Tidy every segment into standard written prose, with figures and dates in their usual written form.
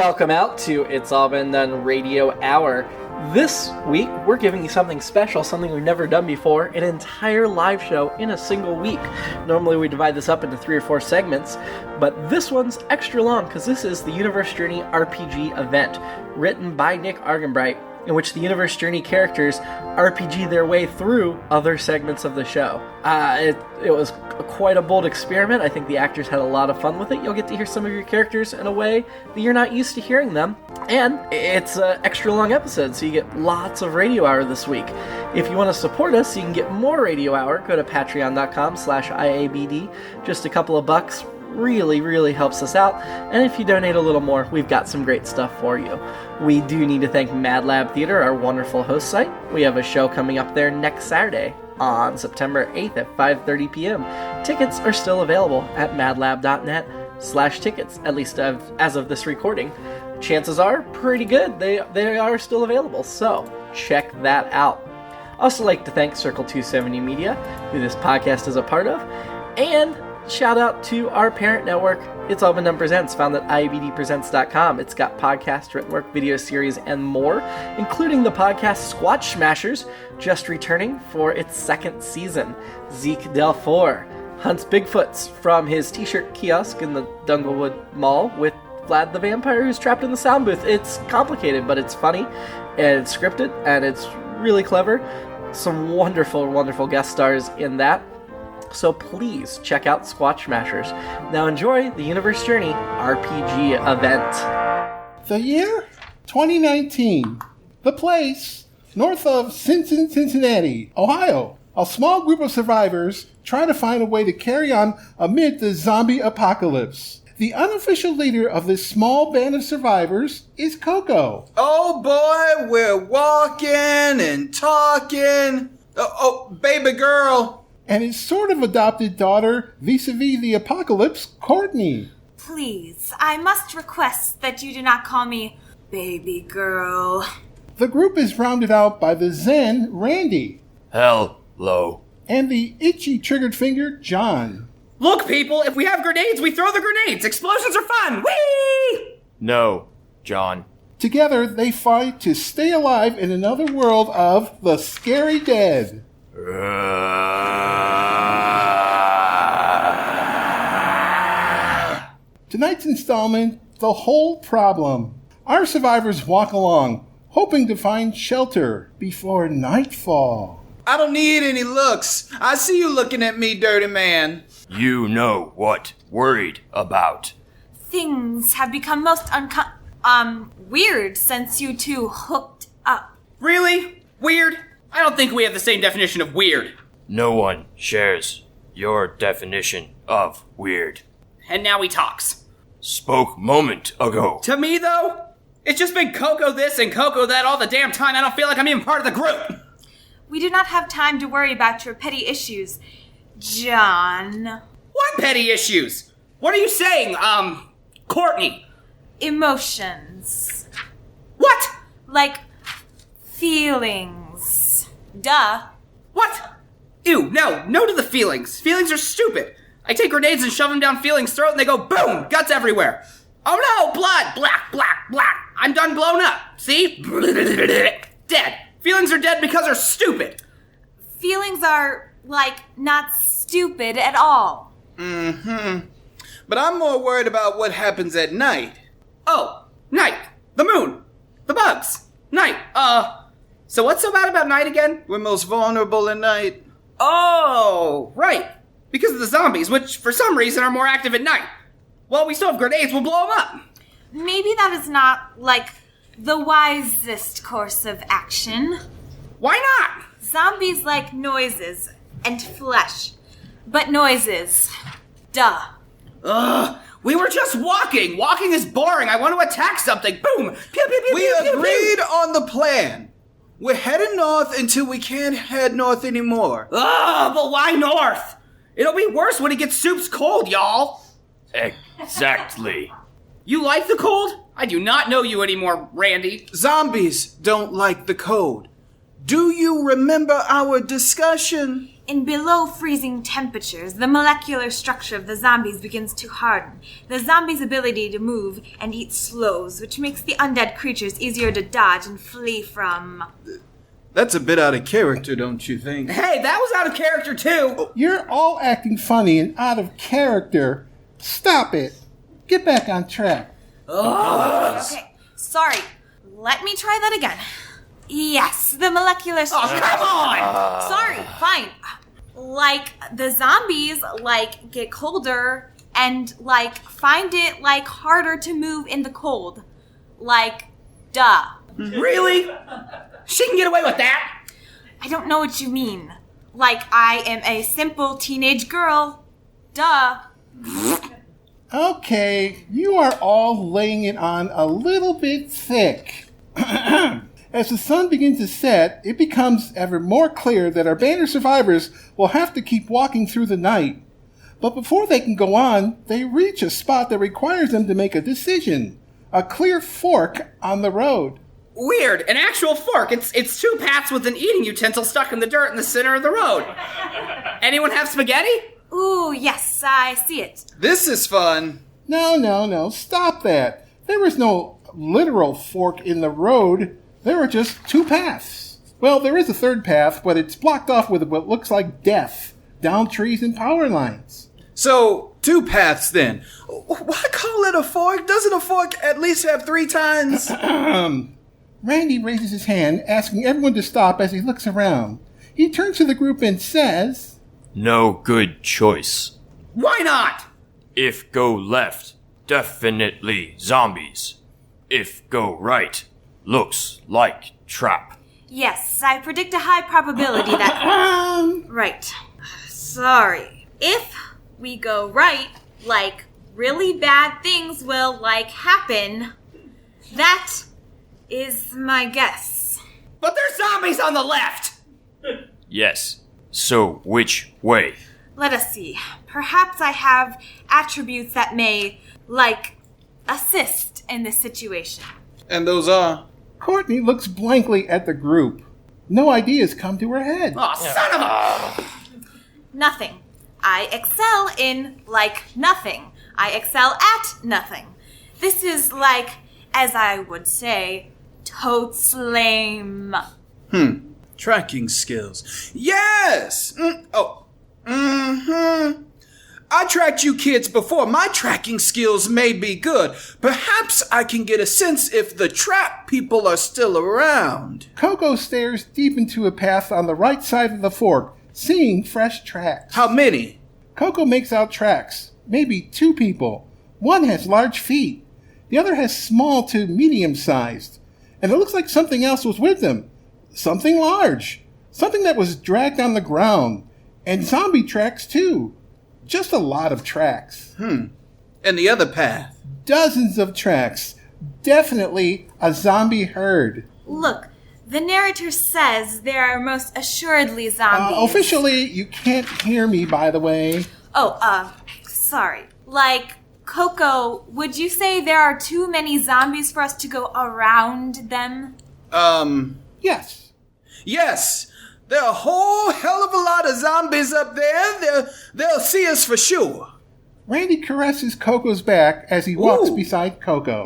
Welcome out to It's All Been Done Radio Hour. This week, we're giving you something special, something we've never done before, an entire live show in a single week. Normally we divide this up into 3 or 4 segments, but this one's extra long because this is the Universe Journey RPG event, written by Nick Arganbright, in which the Universe Journey characters RPG their way through other segments of the show. It was quite a bold experiment. I think the actors had a lot of fun with it. You'll get to hear some of your characters in a way that you're not used to hearing them. And it's an extra long episode, so you get lots of Radio Hour this week. If you want to support us so you can get more Radio Hour, go to patreon.com/IABD. Just a couple of bucks really helps us out, and if you donate a little more, we've got some great stuff for you. We do need to thank MadLab Theater, our wonderful host site. We have a show coming up there next Saturday on September 8th at 5:30 p.m. Tickets are still available at madlab.net/tickets, at least as of this recording. Chances are pretty good they are still available, so check that out. Also like to thank Circle 270 Media, who this podcast is a part of, and shout out to our parent network, It's All Been Done Presents, found at IABDpresents.com. It's got podcasts, written work, video series, and more, including the podcast Squatch Smashers, just returning for its 2nd season. Zeke Delfour hunts Bigfoots from his t-shirt kiosk in the Dunglewood Mall with Vlad the Vampire, who's trapped in the sound booth. It's complicated, but it's funny, and it's scripted, and it's really clever. Some wonderful guest stars in that. So please check out Squatch Smashers. Now enjoy the Universe Journey RPG event. The year? 2019. The place? North of Cincinnati, Ohio. A small group of survivors try to find a way to carry on amid the zombie apocalypse. The unofficial leader of this small band of survivors is Coco. Oh boy, we're walking and talking. Oh, baby girl. And his sort of adopted daughter, vis-a-vis the apocalypse, Courtney. Please, I must request that you do not call me baby girl. The group is rounded out by the Zen, Randy. Hello. And the itchy triggered finger, John. Look, people, if we have grenades, we throw the grenades. Explosions are fun. Whee! No, John. Together, they fight to stay alive in another world of the scary dead. Tonight's installment, The Whole Problem. Our survivors walk along, hoping to find shelter before nightfall. I don't need any looks. I see you looking at me, dirty man. You know what worried about. Things have become most weird since you two hooked up. Really? Weird? I don't think we have the same definition of weird. No one shares your definition of weird. And now he talks. Spoke moment ago. To me, though, it's just been Coco this and Coco that all the damn time. I don't feel like I'm even part of the group. We do not have time to worry about your petty issues, John. What petty issues? What are you saying, Courtney? Emotions. What? Like feelings. Duh. What? Ew, no to the feelings. Feelings are stupid. I take grenades and shove them down Feeling's throat and they go boom, guts everywhere. Oh no, blood, black. I'm done blown up. See? Dead. Feelings are dead because they're stupid. Feelings are, not stupid at all. But I'm more worried about what happens at night. Oh, night. The moon. The bugs. Night. So what's so bad about night again? We're most vulnerable at night. Oh, right. Because of the zombies, which for some reason are more active at night. Well, we still have grenades, we'll blow them up. Maybe that is not, the wisest course of action. Why not? Zombies like noises and flesh. But noises. Duh. Ugh. We were just walking. Walking is boring. I want to attack something. Boom. Pew, pew, pew, We pew, pew, agreed pew. on the plan. We're heading north until we can't head north anymore. Ugh, but why north? It'll be worse when it gets soups cold, y'all. Exactly. You like the cold? I do not know you anymore, Randy. Zombies don't like the cold. Do you remember our discussion? In below freezing temperatures, the molecular structure of the zombies begins to harden. The zombies' ability to move and eat slows, which makes the undead creatures easier to dodge and flee from. That's a bit out of character, don't you think? Hey, that was out of character too. You're all acting funny and out of character. Stop it. Get back on track. Okay, sorry. Let me try that again. Yes, the molecular structure. Oh, come on! Sorry, fine. Like, the zombies, like, get colder and, like, find it, like, harder to move in the cold. Like, duh. Really? She can get away with that? I don't know what you mean. Like, I am a simple teenage girl. Duh. Okay, you are all laying it on a little bit thick. As the sun begins to set, it becomes ever more clear that our band of survivors will have to keep walking through the night. But before they can go on, they reach a spot that requires them to make a decision. A clear fork on the road. Weird, an actual fork. It's two paths with an eating utensil stuck in the dirt in the center of the road. Anyone have spaghetti? Ooh, yes, I see it. This is fun. No, stop that. There was no literal fork in the road. There were just two paths. Well, there is a third path, but it's blocked off with what looks like death, down trees and power lines. So, two paths then. Why call it a fork? Doesn't a fork at least have 3 tines? Randy raises his hand, asking everyone to stop as he looks around. He turns to the group and says, No good choice. Why not? If go left, definitely zombies. If go right, looks like trap. Yes, I predict a high probability that... Right. Sorry. If we go right, like, really bad things will, like, happen. That is my guess. But there's zombies on the left! Yes. So which way? Let us see. Perhaps I have attributes that may, like, assist in this situation. And those are? Courtney looks blankly at the group. No ideas come to her head. Oh, son of a... Nothing. I excel in, like, nothing. I excel at nothing. This is like, as I would say, totes lame. Tracking skills. Yes! I tracked you kids before. My tracking skills may be good. Perhaps I can get a sense if the trap people are still around. Coco stares deep into a path on the right side of the fork, seeing fresh tracks. How many? Coco makes out tracks. Maybe 2 people. One has large feet. The other has small to medium-sized. And it looks like something else was with them. Something large. Something that was dragged on the ground. And zombie tracks, too. Just a lot of tracks. And the other path? Dozens of tracks. Definitely a zombie herd. Look, the narrator says there are most assuredly zombies. Officially, you can't hear me, by the way. Sorry. Like, Coco, would you say there are too many zombies for us to go around them? Yes. Yes. There are a whole hell of a lot of zombies up there. They'll see us for sure. Randy caresses Coco's back as he walks beside Coco.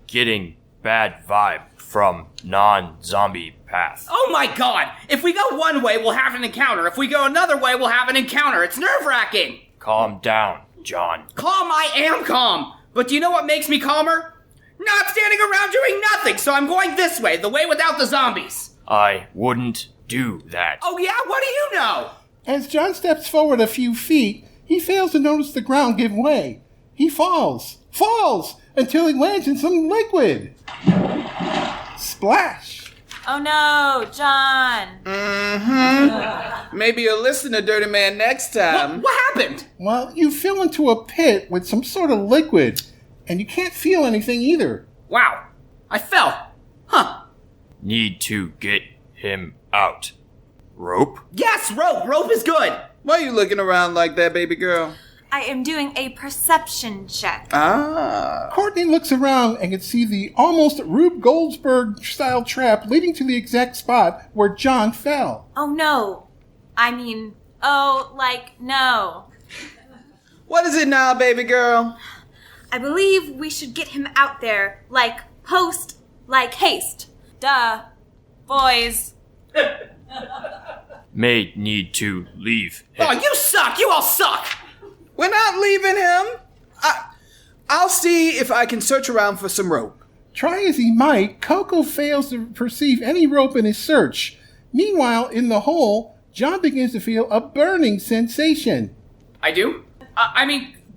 Getting bad vibe from non-zombie path. Oh my god! If we go one way, we'll have an encounter. If we go another way, we'll have an encounter. It's nerve-wracking. Calm down, John. Calm, I am calm. But do you know what makes me calmer? Not standing around doing nothing, so I'm going this way, the way without the zombies. I wouldn't do that. Oh yeah? What do you know? As John steps forward a few feet, he fails to notice the ground give way. He falls, until he lands in some liquid. Splash! Oh no, John. Maybe you'll listen to Dirty Man next time. What happened? Well, you fell into a pit with some sort of liquid, and you can't feel anything either. Wow. I fell. Huh. Need to get him out. Rope? Yes, rope. Rope is good. Why are you looking around like that, baby girl? I am doing a perception check. Ah. Courtney looks around and can see the almost Rube Goldberg-style trap leading to the exact spot where John fell. Oh no. No. What is it now, baby girl? I believe we should get him out there, like haste. Duh. Boys. May need to leave him. Oh, you suck! You all suck! We're not leaving him. I'll see if I can search around for some rope. Try as he might, Coco fails to perceive any rope in his search. Meanwhile, in the hole, John begins to feel a burning sensation. I do?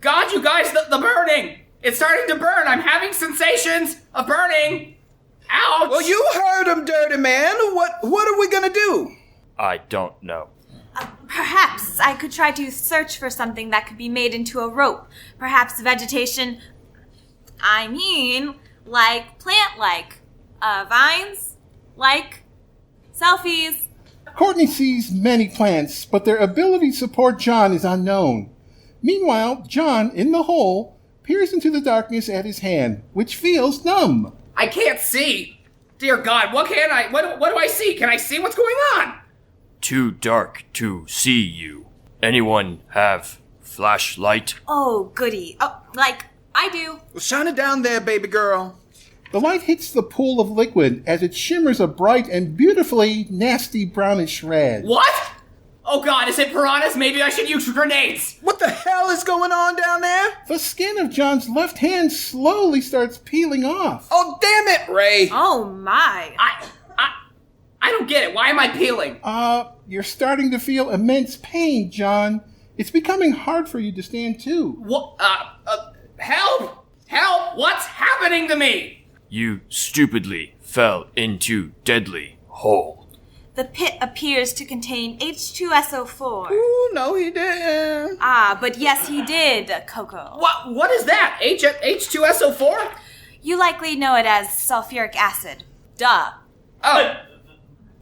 God, you guys, the burning! It's starting to burn! I'm having sensations of burning! Ouch! Well, you heard him, dirty man. What are we gonna do? I don't know. Perhaps I could try to search for something that could be made into a rope. Perhaps vegetation. Plant-like. Vines? Selfies. Courtney sees many plants, but their ability to support John is unknown. Meanwhile, John, in the hole, peers into the darkness at his hand, which feels numb. I can't see! Dear God, what do I see? Can I see what's going on? Too dark to see you. Anyone have flashlight? Oh, goody. Oh, I do. Well, shine it down there, baby girl. The light hits the pool of liquid as it shimmers a bright and beautifully nasty brownish red. What? Oh God, is it piranhas? Maybe I should use grenades! What the hell is going on down there? The skin of John's left hand slowly starts peeling off. Oh, damn it, Ray. Oh, my. I don't get it. Why am I peeling? You're starting to feel immense pain, John. It's becoming hard for you to stand too. What? Help! Help! What's happening to me? You stupidly fell into deadly hole. The pit appears to contain H2SO4. Ooh, no, he didn't. But yes, he did, Coco. What is that? H2SO4? You likely know it as sulfuric acid. Duh. Oh.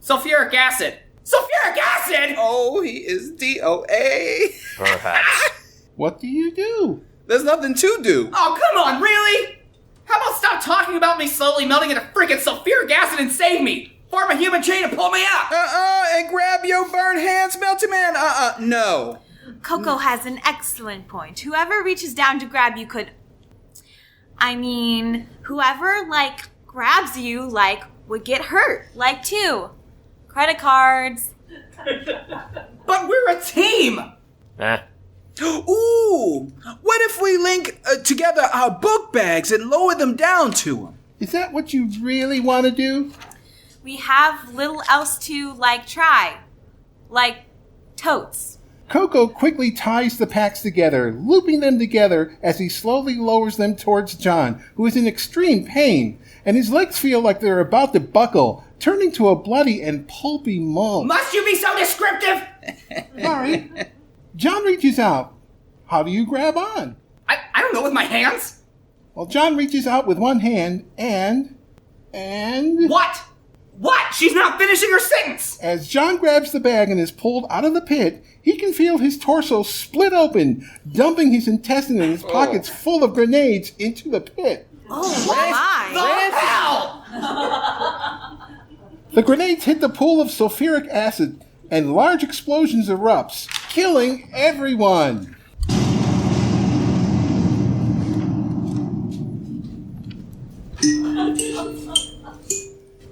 Sulfuric acid. Sulfuric acid! Oh, he is DOA. Perhaps. What do you do? There's nothing to do. Oh, come on, really? How about stop talking about me slowly melting into freaking sulfuric acid and save me? Form a human chain and pull me up! And grab your burned hands, Melty Man. No. Coco has an excellent point. Whoever reaches down to grab you could... whoever, grabs you, would get hurt. Too. Credit cards. But we're a team! Ooh, what if we link together our book bags and lower them down to him? Is that what you really want to do? We have little else to, try. Totes. Coco quickly ties the packs together, looping them together as he slowly lowers them towards John, who is in extreme pain, and his legs feel like they're about to buckle, turning to a bloody and pulpy mud. Must you be so descriptive? Sorry. John reaches out. How do you grab on? I don't know, with my hands? Well, John reaches out with one hand and... What? What? She's not finishing her sentence! As John grabs the bag and is pulled out of the pit, he can feel his torso split open, dumping his intestine and his pockets full of grenades into the pit. Oh, my. The hell? The grenades hit the pool of sulfuric acid, and large explosions erupts, killing everyone.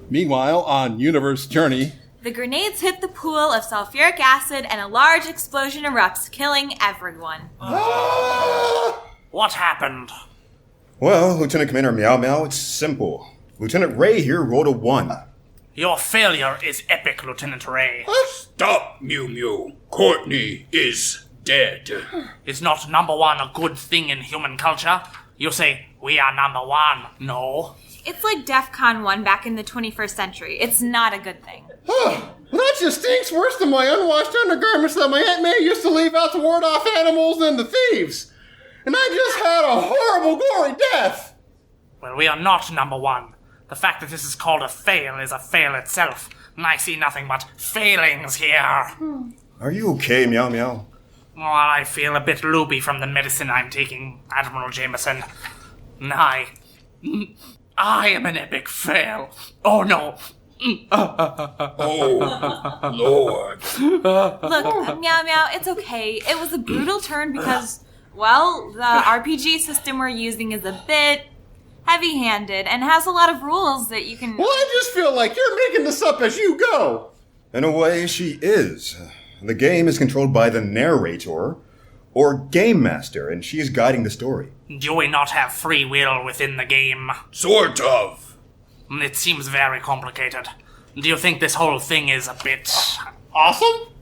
Meanwhile, on Universe Journey, The grenades hit the pool of sulfuric acid and a large explosion erupts, killing everyone. What happened? Well, Lieutenant Commander Meow Meow, it's simple. Lieutenant Ray here rolled a 1. Your failure is epic, Lieutenant Ray. Stop, Mew Mew. Courtney is dead. Is not number one a good thing in human culture? You say, we are number one. No. It's like DEFCON 1 back in the 21st century. It's not a good thing. Well, that just stinks worse than my unwashed undergarments that my Aunt May used to leave out to ward off animals and the thieves. And I just had a horrible, gory death. Well, we are not number one. The fact that this is called a fail is a fail itself. And I see nothing but failings here. Are you okay, Meow Meow? Well, I feel a bit loopy from the medicine I'm taking, Admiral Jamieson. I am an epic fail. Oh no. Oh, Lord. Look, Meow Meow, it's okay. It was a brutal turn because, well, the RPG system we're using is a bit heavy-handed and has a lot of rules that you can... Well, I just feel like you're making this up as you go. In a way, she is. The game is controlled by the narrator, or game master, and she is guiding the story. Do we not have free will within the game? Sort of. It seems very complicated. Do you think this whole thing is a bit... Awesome?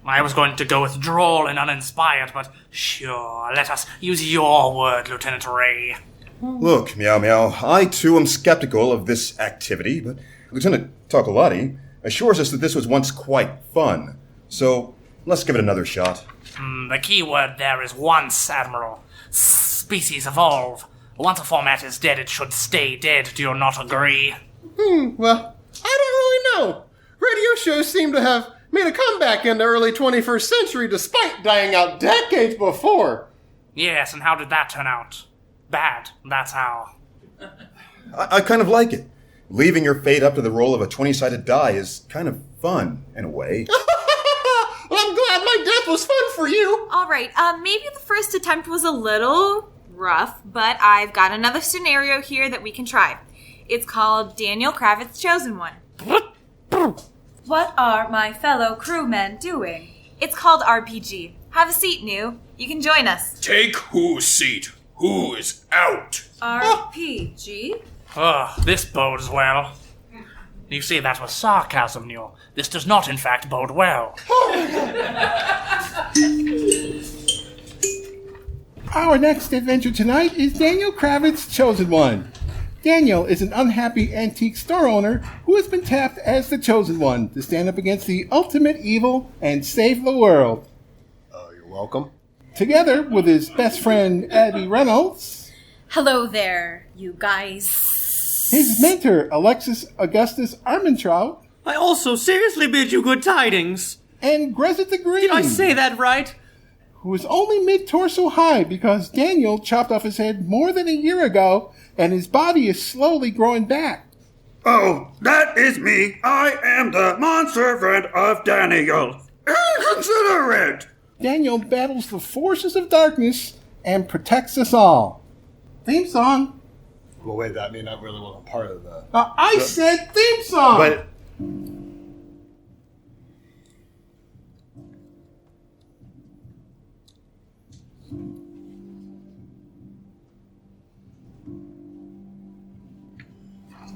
I was going to go with droll and uninspired, but sure, let us use your word, Lieutenant Ray. Look, Meow Meow, I too am skeptical of this activity, but Lieutenant Tokaladie assures us that this was once quite fun. So, let's give it another shot. The key word there is once, Admiral. Species evolve. Once a format is dead, it should stay dead. Do you not agree? Well, I don't really know. Radio shows seem to have made a comeback in the early 21st century despite dying out decades before. Yes, and how did that turn out? Bad, that's how. I kind of like it. Leaving your fate up to the roll of a 20-sided die is kind of fun, in a way. Well, I'm glad my death was fun for you. All right, maybe the first attempt was a little rough, but I've got another scenario here that we can try. It's called Daniel Kravitz' Chosen One. What are my fellow crewmen doing? It's called RPG. Have a seat, New. You can join us. Take whose seat? Who is out? RPG? This bodes well. You see, that was sarcasm, New. This does not, in fact, bode well. Our next adventure tonight is Daniel Kravitz' Chosen One. Daniel is an unhappy antique store owner who has been tapped as the Chosen One to stand up against the ultimate evil and save the world. You're welcome. Together with his best friend, Abby Reynolds. Hello there, you guys. His mentor, Alexis Augustus Armentrout. I also seriously bid you good tidings. And Grezit the Green. Did I say that right? Who is only mid-torso high because Daniel chopped off his head more than a year ago and his body is slowly growing back. Oh, that is me. I am the manservant of Daniel. Inconsiderate! Daniel battles the forces of darkness and protects us all. Theme song. Well, wait, that mean I really wasn't part of the... I said theme song! But...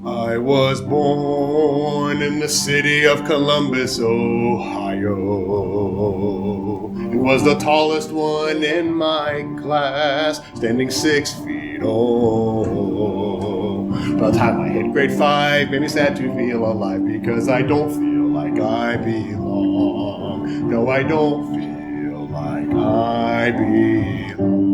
I was born in the city of Columbus, Ohio, and was the tallest one in my class, standing 6 feet tall. By the time I hit grade 5, made me sad to feel alive, because I don't feel like I belong. No, I don't feel like I belong.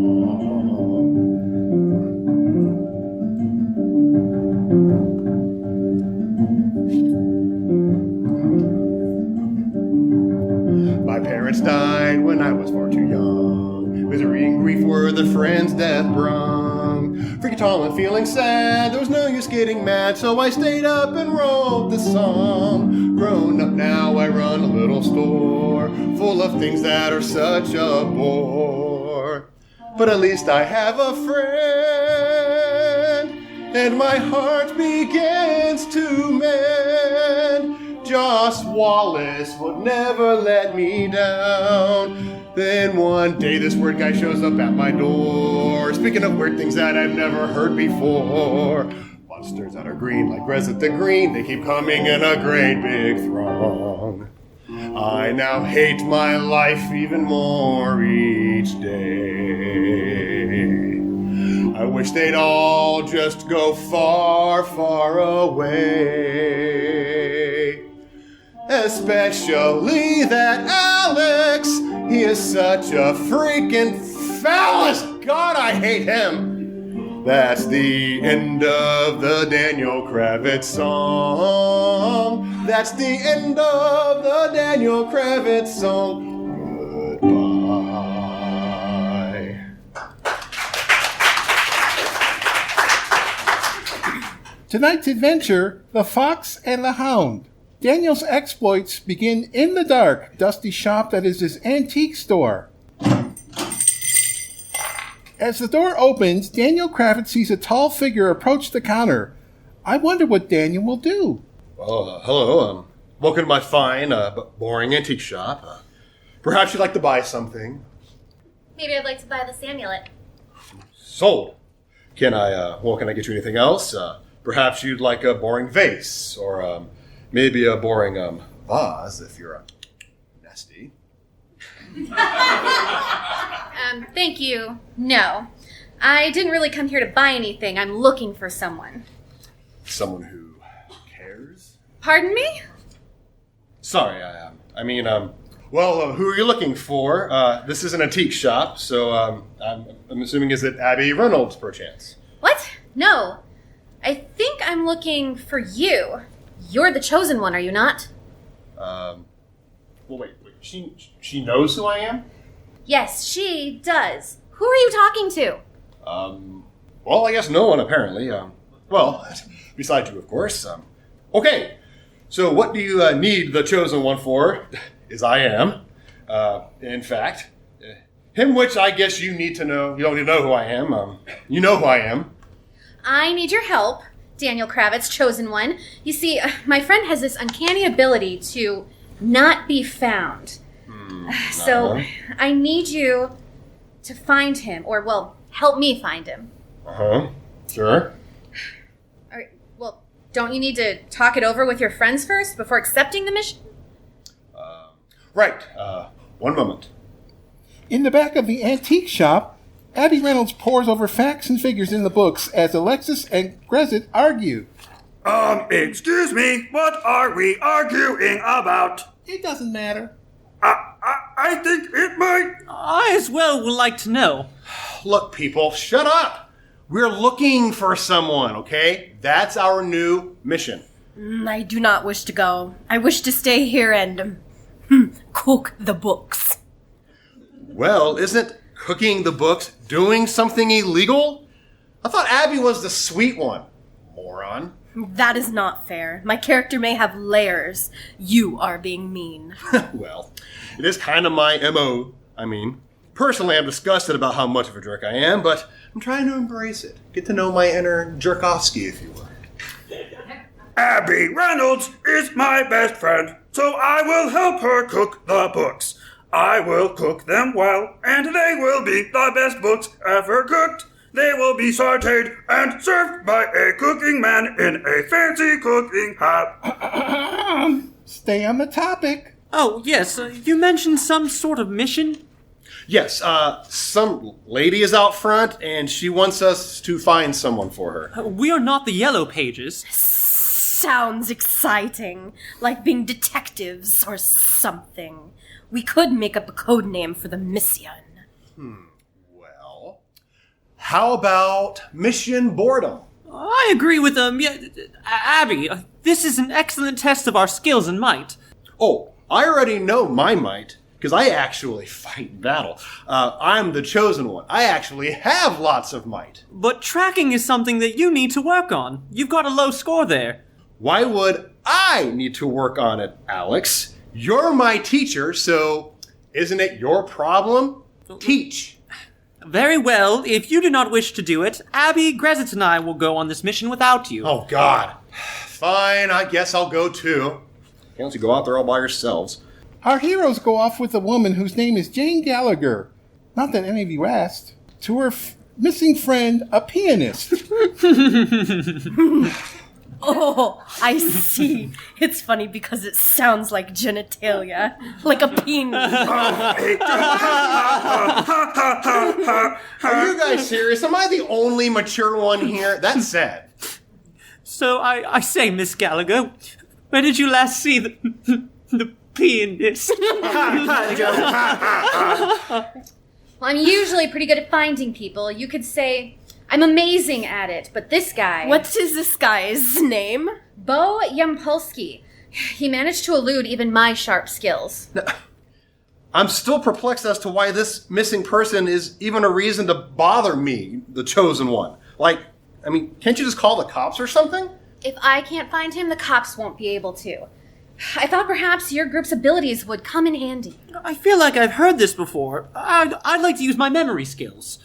My parents died when I was far too young. Misery and grief were the friends death brung. Freaking tall and feeling sad, there was no use getting mad, so I stayed up and wrote the song. Grown up now, I run a little store full of things that are such a bore. But at least I have a friend, and my heart begins to mend. Joss Wallace would never let me down. Then one day this weird guy shows up at my door, speaking of weird things that I've never heard before. Monsters that are green like Grezit the Green, they keep coming in a great big throng. I now hate my life even more each day. I wish they'd all just go far, far away. Especially that Alex, he is such a freaking phallus. God, I hate him. That's the end of the Daniel Kravitz song. That's the end of the Daniel Kravitz song. Goodbye. Tonight's adventure, The Fox and the Hound. Daniel's exploits begin in the dark, dusty shop that is his antique store. As the door opens, Daniel Kravitz sees a tall figure approach the counter. I wonder what Daniel will do. Oh, hello. Welcome to my fine, but boring antique shop. Perhaps you'd like to buy something. Maybe I'd like to buy this amulet. Sold. Can I get you anything else? Perhaps you'd like a boring vase, or maybe a boring vase if you're nasty. Thank you. No. I didn't really come here to buy anything. I'm looking for someone. Someone who cares? Pardon me? Sorry, well, who are you looking for? This is an antique shop, so I'm assuming is it Abby Reynolds, perchance? What? No. I think I'm looking for you. You're the chosen one, are you not? Well, wait. She knows who I am? Yes, she does. Who are you talking to? Well, I guess no one, apparently. Well, besides you, of course. Okay, so what do you need the chosen one for? Is I am. In fact, him which I guess you need to know. You don't need to know who I am. You know who I am. I need your help, Daniel Kravitz, chosen one. You see, my friend has this uncanny ability to not be found. So I need you to find him, or, well, help me find him. Sure. All right, well, don't you need to talk it over with your friends first before accepting the mission? Right. One moment. In the back of the antique shop, Abby Reynolds pores over facts and figures in the books as Alexis and Grezit argue. Excuse me, what are we arguing about? It doesn't matter. I think it might. I as well would like to know. Look, people, shut up. We're looking for someone, okay? That's our new mission. I do not wish to go. I wish to stay here and cook the books. Well, isn't cooking the books doing something illegal? I thought Abby was the sweet one. Moron. That is not fair. My character may have layers. You are being mean. Well, it is kind of my MO. Personally, I'm disgusted about how much of a jerk I am, but I'm trying to embrace it. Get to know my inner Jerkovsky, if you will. Abby Reynolds is my best friend, so I will help her cook the books. I will cook them well, and they will be the best books ever cooked. They will be sautéed and served by a cooking man in a fancy cooking hat. Stay on the topic. Oh, yes, you mentioned some sort of mission? Yes, some lady is out front, and she wants us to find someone for her. We are not the Yellow Pages. Sounds exciting. Like being detectives or something. We could make up a code name for the mission. Well, how about Mission Boredom? I agree with them. Yeah, Abby, this is an excellent test of our skills and might. Oh, I already know my might, because I actually fight in battle. I'm the chosen one. I actually have lots of might. But tracking is something that you need to work on. You've got a low score there. Why would I need to work on it, Alex? You're my teacher, so isn't it your problem? Teach. Very well. If you do not wish to do it, Abby, Grezit, and I will go on this mission without you. Oh, God. Fine, I guess I'll go too. Can't you go out there all by yourselves? Our heroes go off with a woman whose name is Jane Gallagher. Not that any of you asked. To her missing friend, a pianist. Oh, I see. It's funny because it sounds like genitalia. Like a penis. Are you guys serious? Am I the only mature one here? That's sad. So I say, Miss Gallagher, where did you last see the pianist? Well, I'm usually pretty good at finding people. You could say I'm amazing at it, but this guy... What is this guy's name? Bo Yampolsky. He managed to elude even my sharp skills. I'm still perplexed as to why this missing person is even a reason to bother me, the chosen one. Can't you just call the cops or something? If I can't find him, the cops won't be able to. I thought perhaps your group's abilities would come in handy. I feel like I've heard this before. I'd like to use my memory skills.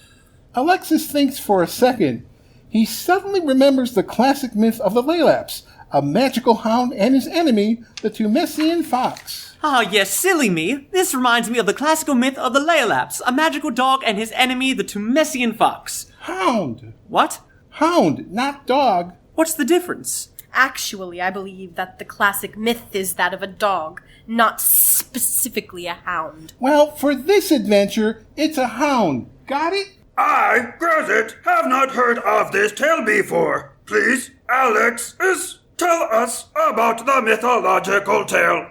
Alexis thinks for a second. He suddenly remembers the classic myth of the Laylaps, a magical hound and his enemy, the Tumessian fox. Ah, yes, silly me. This reminds me of the classical myth of the Laylaps, a magical dog and his enemy, the Tumessian fox. Hound. What? Hound, not dog. What's the difference? Actually, I believe that the classic myth is that of a dog, not specifically a hound. Well, for this adventure, it's a hound. Got it? I, Grezit, have not heard of this tale before. Please, Alexis, tell us about the mythological tale.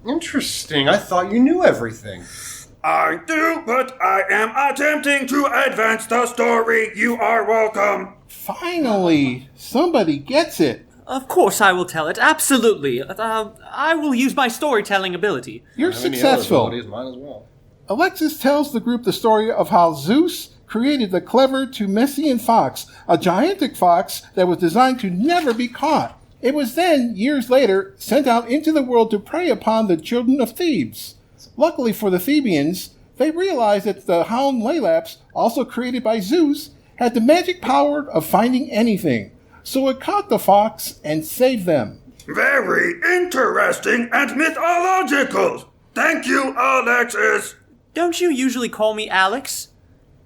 Interesting. I thought you knew everything. I do, but I am attempting to advance the story. You are welcome. Finally, somebody gets it. Of course I will tell it, absolutely. I will use my storytelling ability. You're successful. Might as well. Alexis tells the group the story of how Zeus created the clever Tumessian fox, a gigantic fox that was designed to never be caught. It was then, years later, sent out into the world to prey upon the children of Thebes. Luckily for the Thebians, they realized that the hound Laylaps, also created by Zeus, had the magic power of finding anything. So it caught the fox and saved them. Very interesting and mythological. Thank you, Alexis. Don't you usually call me Alex?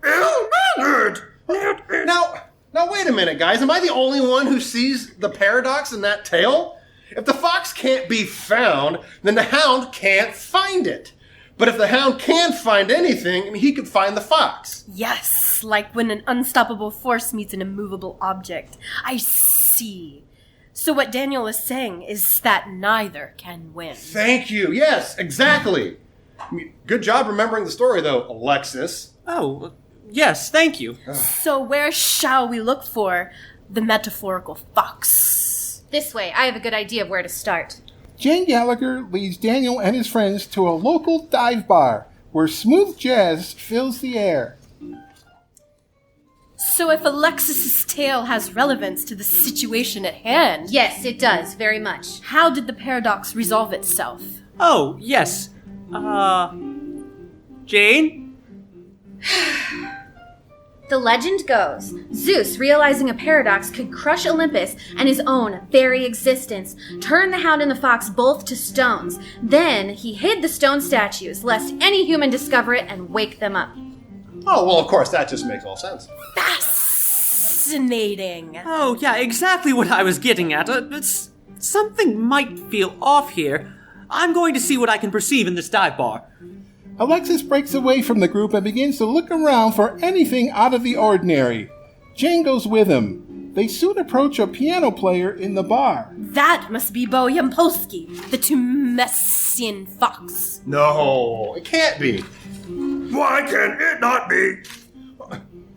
Ill-mannered. Now wait a minute, guys. Am I the only one who sees the paradox in that tale? If the fox can't be found, then the hound can't find it. But if the hound can't find anything, he could find the fox. Yes, like when an unstoppable force meets an immovable object. I see. So what Daniel is saying is that neither can win. Thank you. Yes, exactly. Good job remembering the story, though, Alexis. Oh, yes, thank you. So where shall we look for the metaphorical fox? This way, I have a good idea of where to start. Jane Gallagher leads Daniel and his friends to a local dive bar where smooth jazz fills the air. So if Alexis's tale has relevance to the situation at hand... Yes, it does, very much. How did the paradox resolve itself? Oh, yes. Jane? The legend goes, Zeus, realizing a paradox could crush Olympus and his own very existence, turned the hound and the fox both to stones. Then he hid the stone statues, lest any human discover it and wake them up. Oh, well, of course, that just makes all sense. Fascinating. Oh, yeah, exactly what I was getting at. Something might feel off here. I'm going to see what I can perceive in this dive bar. Alexis breaks away from the group and begins to look around for anything out of the ordinary. Jane goes with him. They soon approach a piano player in the bar. That must be Bo Yampolsky, the Tumessian fox. No, it can't be. Why can it not be?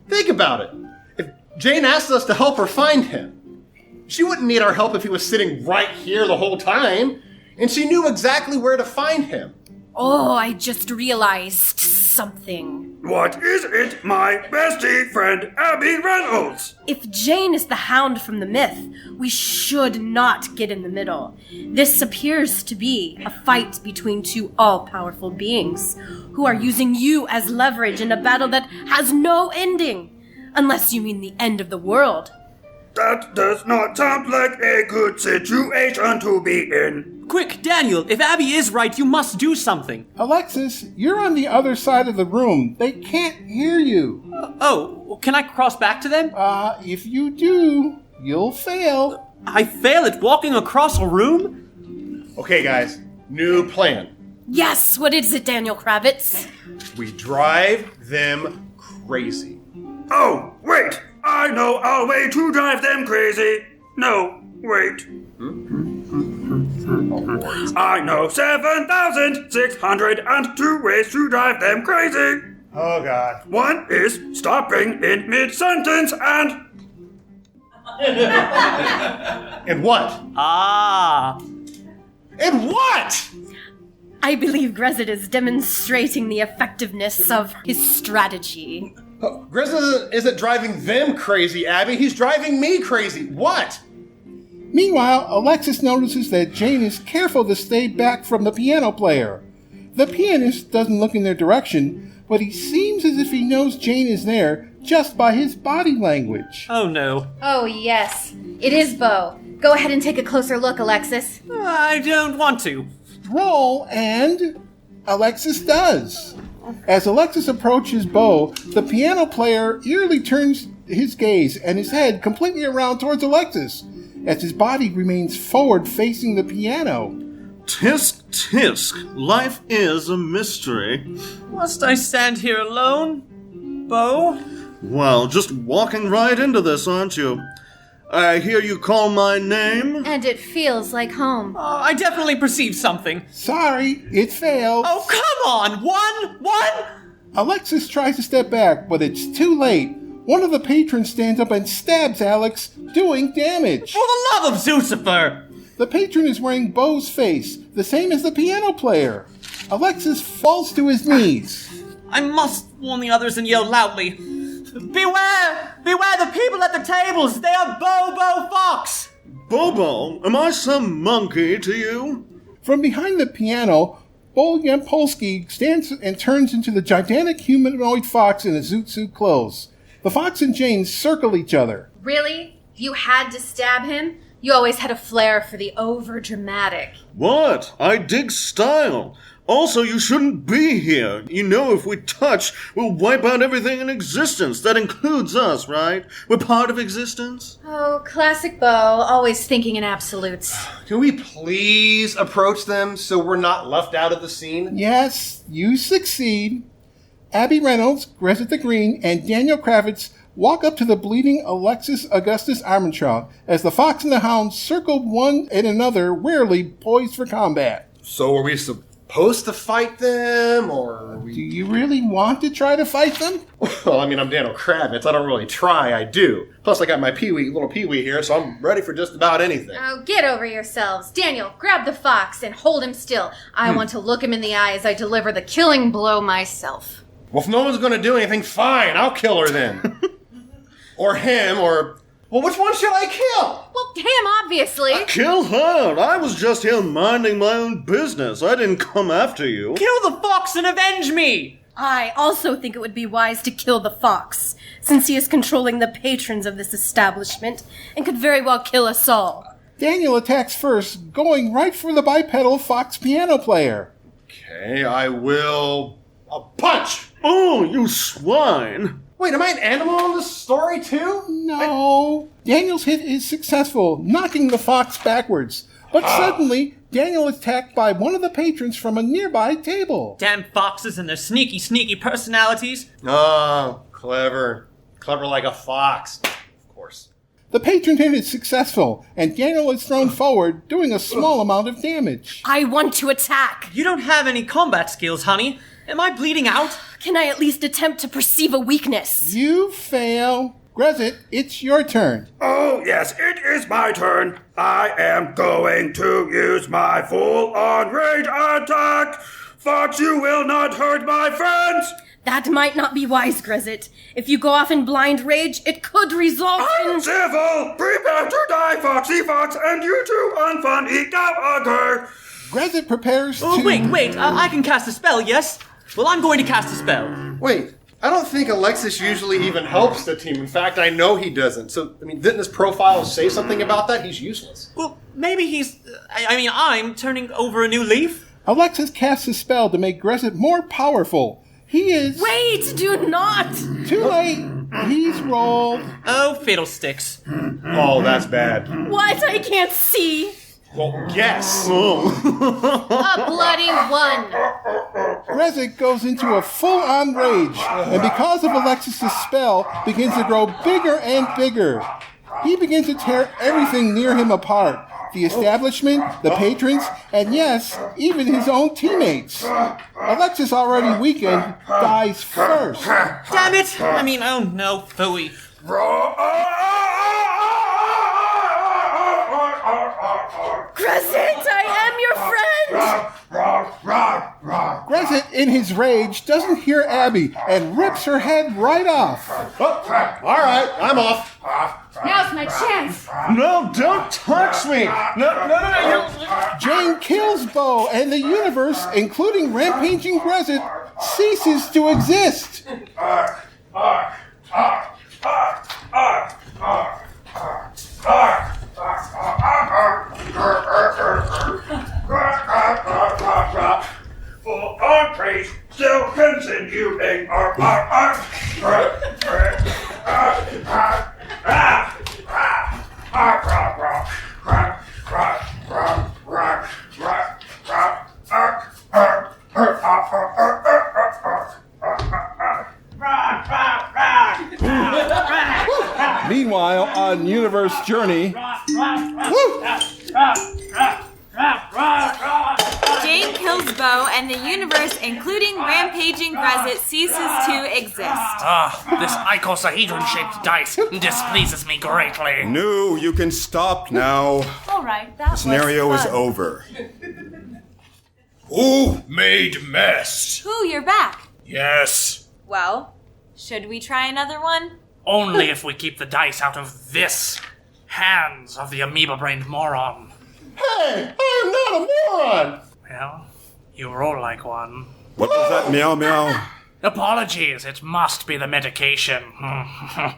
Think about it. If Jane asked us to help her find him, she wouldn't need our help if he was sitting right here the whole time, and she knew exactly where to find him. Oh, I just realized something. What is it, my bestie friend Abby Reynolds? If Jane is the hound from the myth, we should not get in the middle. This appears to be a fight between two all-powerful beings who are using you as leverage in a battle that has no ending. Unless you mean the end of the world. That does not sound like a good situation to be in. Quick, Daniel, if Abby is right, you must do something. Alexis, you're on the other side of the room. They can't hear you. Oh, can I cross back to them? If you do, you'll fail. I fail at walking across a room? Okay, guys, new plan. Yes, what is it, Daniel Kravitz? We drive them crazy. Oh, wait! I know a way to drive them crazy. No, wait. I know 7,602 ways to drive them crazy. Oh, God. One is stopping in mid-sentence and... And what? And what? I believe Grezit is demonstrating the effectiveness of his strategy. Grezit isn't driving them crazy, Abby. He's driving me crazy. What? Meanwhile, Alexis notices that Jane is careful to stay back from the piano player. The pianist doesn't look in their direction, but he seems as if he knows Jane is there just by his body language. Oh no. Oh, yes. It is Bo. Go ahead and take a closer look, Alexis. I don't want to. Roll, and Alexis does. As Alexis approaches Bo, the piano player eerily turns his gaze and his head completely around towards Alexis, as his body remains forward facing the piano. Tisk, tisk, life is a mystery. Must I stand here alone, Bo? Well, just walking right into this, aren't you? I hear you call my name. And it feels like home. I definitely perceived something. Sorry, it failed. Oh, come on! One! Alexis tries to step back, but it's too late. One of the patrons stands up and stabs Alex, doing damage. For the love of Zucifer! The patron is wearing Bo's face, the same as the piano player. Alexis falls to his knees. I must warn the others and yell loudly. Beware! Beware the people at the tables! They are Bobo Fox! Bobo? Am I some monkey to you? From behind the piano, Bo Yampolsky stands and turns into the gigantic humanoid fox in his zoot suit clothes. The fox and Jane circle each other. Really? You had to stab him? You always had a flair for the over-dramatic. What? I dig style. Also, you shouldn't be here. You know if we touch, we'll wipe out everything in existence. That includes us, right? We're part of existence. Oh, classic Bo, always thinking in absolutes. Can we please approach them so we're not left out of the scene? Yes, you succeed. Abby Reynolds, Grezit Green, and Daniel Kravitz walk up to the bleeding Alexis Augustus Armstrong as the fox and the hound circle one and another, warily poised for combat. So are we supposed to fight them, or Do you really want to try to fight them? Well, I mean, I'm Daniel Kravitz. I don't really try, I do. Plus, I got my little Pee-wee here, so I'm ready for just about anything. Oh, get over yourselves. Daniel, grab the fox and hold him still. I want to look him in the eye as I deliver the killing blow myself. Well, if no one's going to do anything, fine. I'll kill her then. Or him, or... Well, which one should I kill? Well, him, obviously. Kill her! I was just here minding my own business. I didn't come after you. Kill the fox and avenge me! I also think it would be wise to kill the fox, since he is controlling the patrons of this establishment and could very well kill us all. Daniel attacks first, going right for the bipedal fox piano player. Okay, I will... punch! Oh, you swine! Wait, am I an animal in this story, too? No. Daniel's hit is successful, knocking the fox backwards. But suddenly, Daniel is attacked by one of the patrons from a nearby table. Damn foxes and their sneaky, sneaky personalities. Oh, clever. Clever like a fox. Of course. The patron hit is successful, and Daniel is thrown forward, doing a small amount of damage. I want to attack. You don't have any combat skills, honey. Am I bleeding out? Can I at least attempt to perceive a weakness? You fail. Grezit, it's your turn. Oh, yes, it is my turn. I am going to use my full-on rage attack. Fox, you will not hurt my friends. That might not be wise, Grezit. If you go off in blind rage, it could result in... Uncivil! Prepare to die, Foxy Fox, and you too, unfunny Gallagher. Grezit prepares Oh, to... wait, I can cast a spell, yes? Well, I'm going to cast a spell. Wait, I don't think Alexis usually even helps the team. In fact, I know he doesn't. So, I mean, didn't his profile say something about that? He's useless. Well, maybe he's... I'm turning over a new leaf? Alexis casts a spell to make Grezit more powerful. He is... Wait, do not! Too late. He's rolled. Oh, fiddlesticks. Oh, that's bad. What? I can't see. Well, yes. A bloody one. Grezit goes into a full-on rage, and because of Alexis' spell, begins to grow bigger and bigger. He begins to tear everything near him apart. The establishment, the patrons, and yes, even his own teammates. Alexis, already weakened, dies first. Damn it! Oh no, phooey. Grezit, I am your friend! Grezit, in his rage, doesn't hear Abby and rips her head right off. Oh, all right, I'm off. Now's my chance. No, don't touch me. No. Jane kills Bo, and the universe, including rampaging Grezit, ceases to exist. For our praise still continuing. Meanwhile, on Universe Journey, Jane kills Bo, and the universe, including rampaging Grezit, ceases to exist. This icosahedron-shaped dice displeases me greatly. No, you can stop now. All right, that The scenario was is fun. over. Who made mess? Who, you're back? Yes. Well, should we try another one? Only if we keep the dice out of this hands of the amoeba-brained moron. Hey, I am not a moron! Well, you roll like one. What was that meow meow? Apologies, it must be the medication.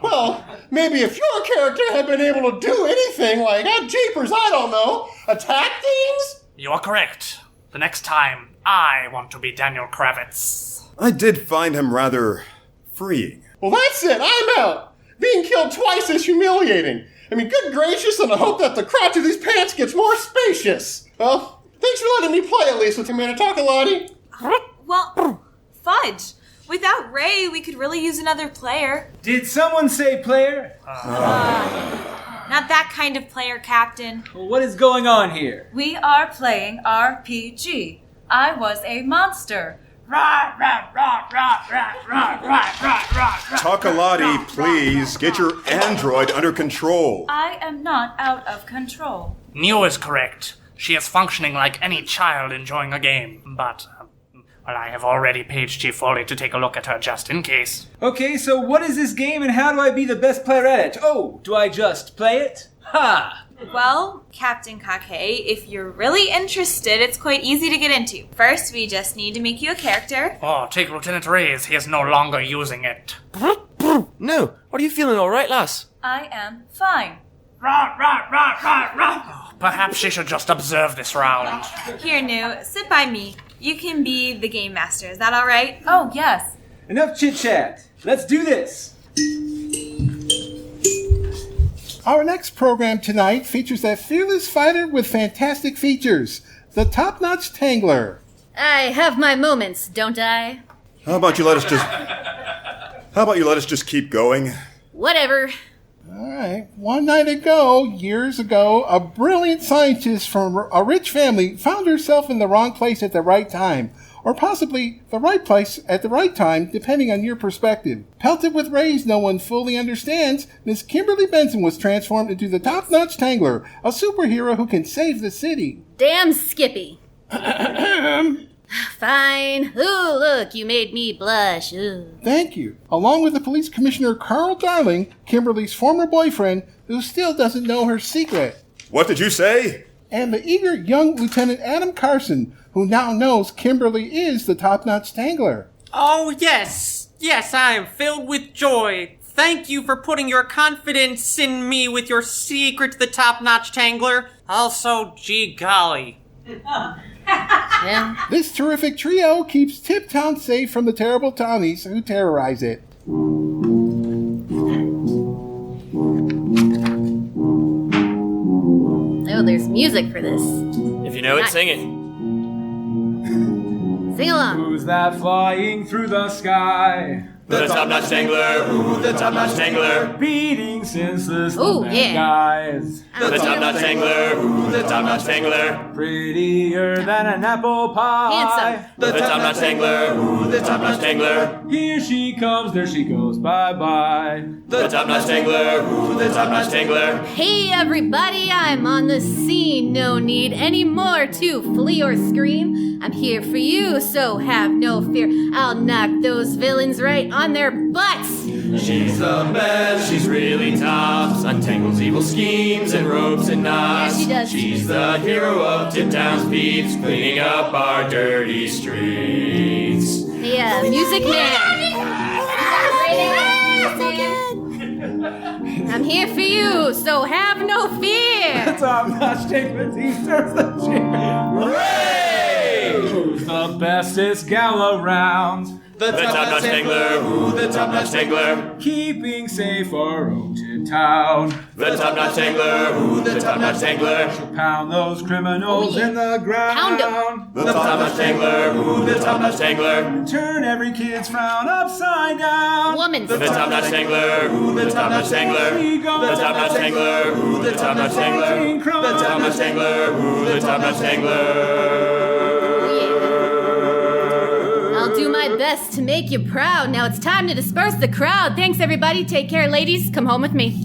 Well, maybe if your character had been able to do anything like, jeepers, I don't know, attack things? You are correct. The next time, I want to be Daniel Kravitz. I did find him rather freeing. Well, that's it, I'm out. Being killed twice is humiliating. I mean, good gracious, and I hope that the crotch of these pants gets more spacious. Well, thanks for letting me play at least with your man, Tokaladie. Well, fudge. Without Ray, we could really use another player. Did someone say player? Not that kind of player, Captain. What is going on here? We are playing RPG. I was a monster. Tokaladie, please, get your android under control. I am not out of control. Neo is correct. She is functioning like any child enjoying a game. But, well, I have already paid Chief Foley to take a look at her just in case. Okay, so what is this game and how do I be the best player at it? Oh, do I just play it? Ha! Well, Captain Kahkay, if you're really interested, it's quite easy to get into. First, we just need to make you a character. Oh, take Lieutenant Ray's. He is no longer using it. No, are you feeling alright, lass? I am fine. Perhaps she should just observe this round. Here, Nu, sit by me. You can be the game master. Is that all right? Oh, yes. Enough chit-chat. Let's do this. our next program tonight features that fearless fighter with fantastic features, the Topnotch Tangler. I have my moments, don't I? How about you let us just keep going? Whatever. All right. One night ago, years ago, a brilliant scientist from a rich family found herself in the wrong place at the right time, or possibly the right place at the right time, depending on your perspective. Pelted with rays no one fully understands, Miss Kimberly Benson was transformed into the Topnotch Tangler, a superhero who can save the city. Damn Skippy. Fine. Ooh, look, you made me blush. Ooh. Thank you. Along with the police commissioner Carl Darling, Kimberly's former boyfriend, who still doesn't know her secret. What did you say? And the eager young Lieutenant Adam Carson, who now knows Kimberly is the Topnotch Tangler. Oh, yes. Yes, I am filled with joy. Thank you for putting your confidence in me with your secret to the Topnotch Tangler. Also, gee golly. Yeah. This terrific trio keeps Tiptown safe from the terrible townies who terrorize it. Oh, there's music for this. If you know it, Nice. sing it. Sing along. Who's that flying through the sky? The Topnotch Tangler, ooh, the Topnotch Tangler. Beating senseless Ooh, men yeah. guys. The Topnotch Tangler, ooh, the Topnotch Tangler. Prettier than an apple pie. Handsome. The Topnotch Tangler, ooh, the Topnotch Tangler. Here she comes, there she goes, bye-bye. The Topnotch Tangler, ooh, the Topnotch Tangler. Hey everybody, I'm on the scene. No need any more to flee or scream. I'm here for you, so have no fear. I'll knock those villains right on their butts. She's the best, she's really tops, untangles evil schemes and ropes and knots. Yeah, she does. She's the hero of Tip Town's peeps, cleaning up our dirty streets. Yeah, Music Man. I'm here for you, so have no fear. The Top-Notch Tangler team turns the cheer. Hooray! Who's the bestest gal around? The Top-Notch Tangler, who the Top-Notch Tangler? Keeping safe our own town. The Top-Notch Tangler, who the Top-Notch Tangler? She'll pound those criminals in the ground. Pound 'em. The Top-Notch Tangler, who the Top-Notch Tangler? Turn every kid's frown upside down. Woman. The Top-Notch Tangler, who the Top-Notch Tangler? The Top-Notch Tangler, who the Top-Notch Tangler? The Top-Notch Tangler, who the Top-Notch Tangler? I'll do my best to make you proud. Now it's time to disperse the crowd. Thanks, everybody. Take care, ladies. Come home with me.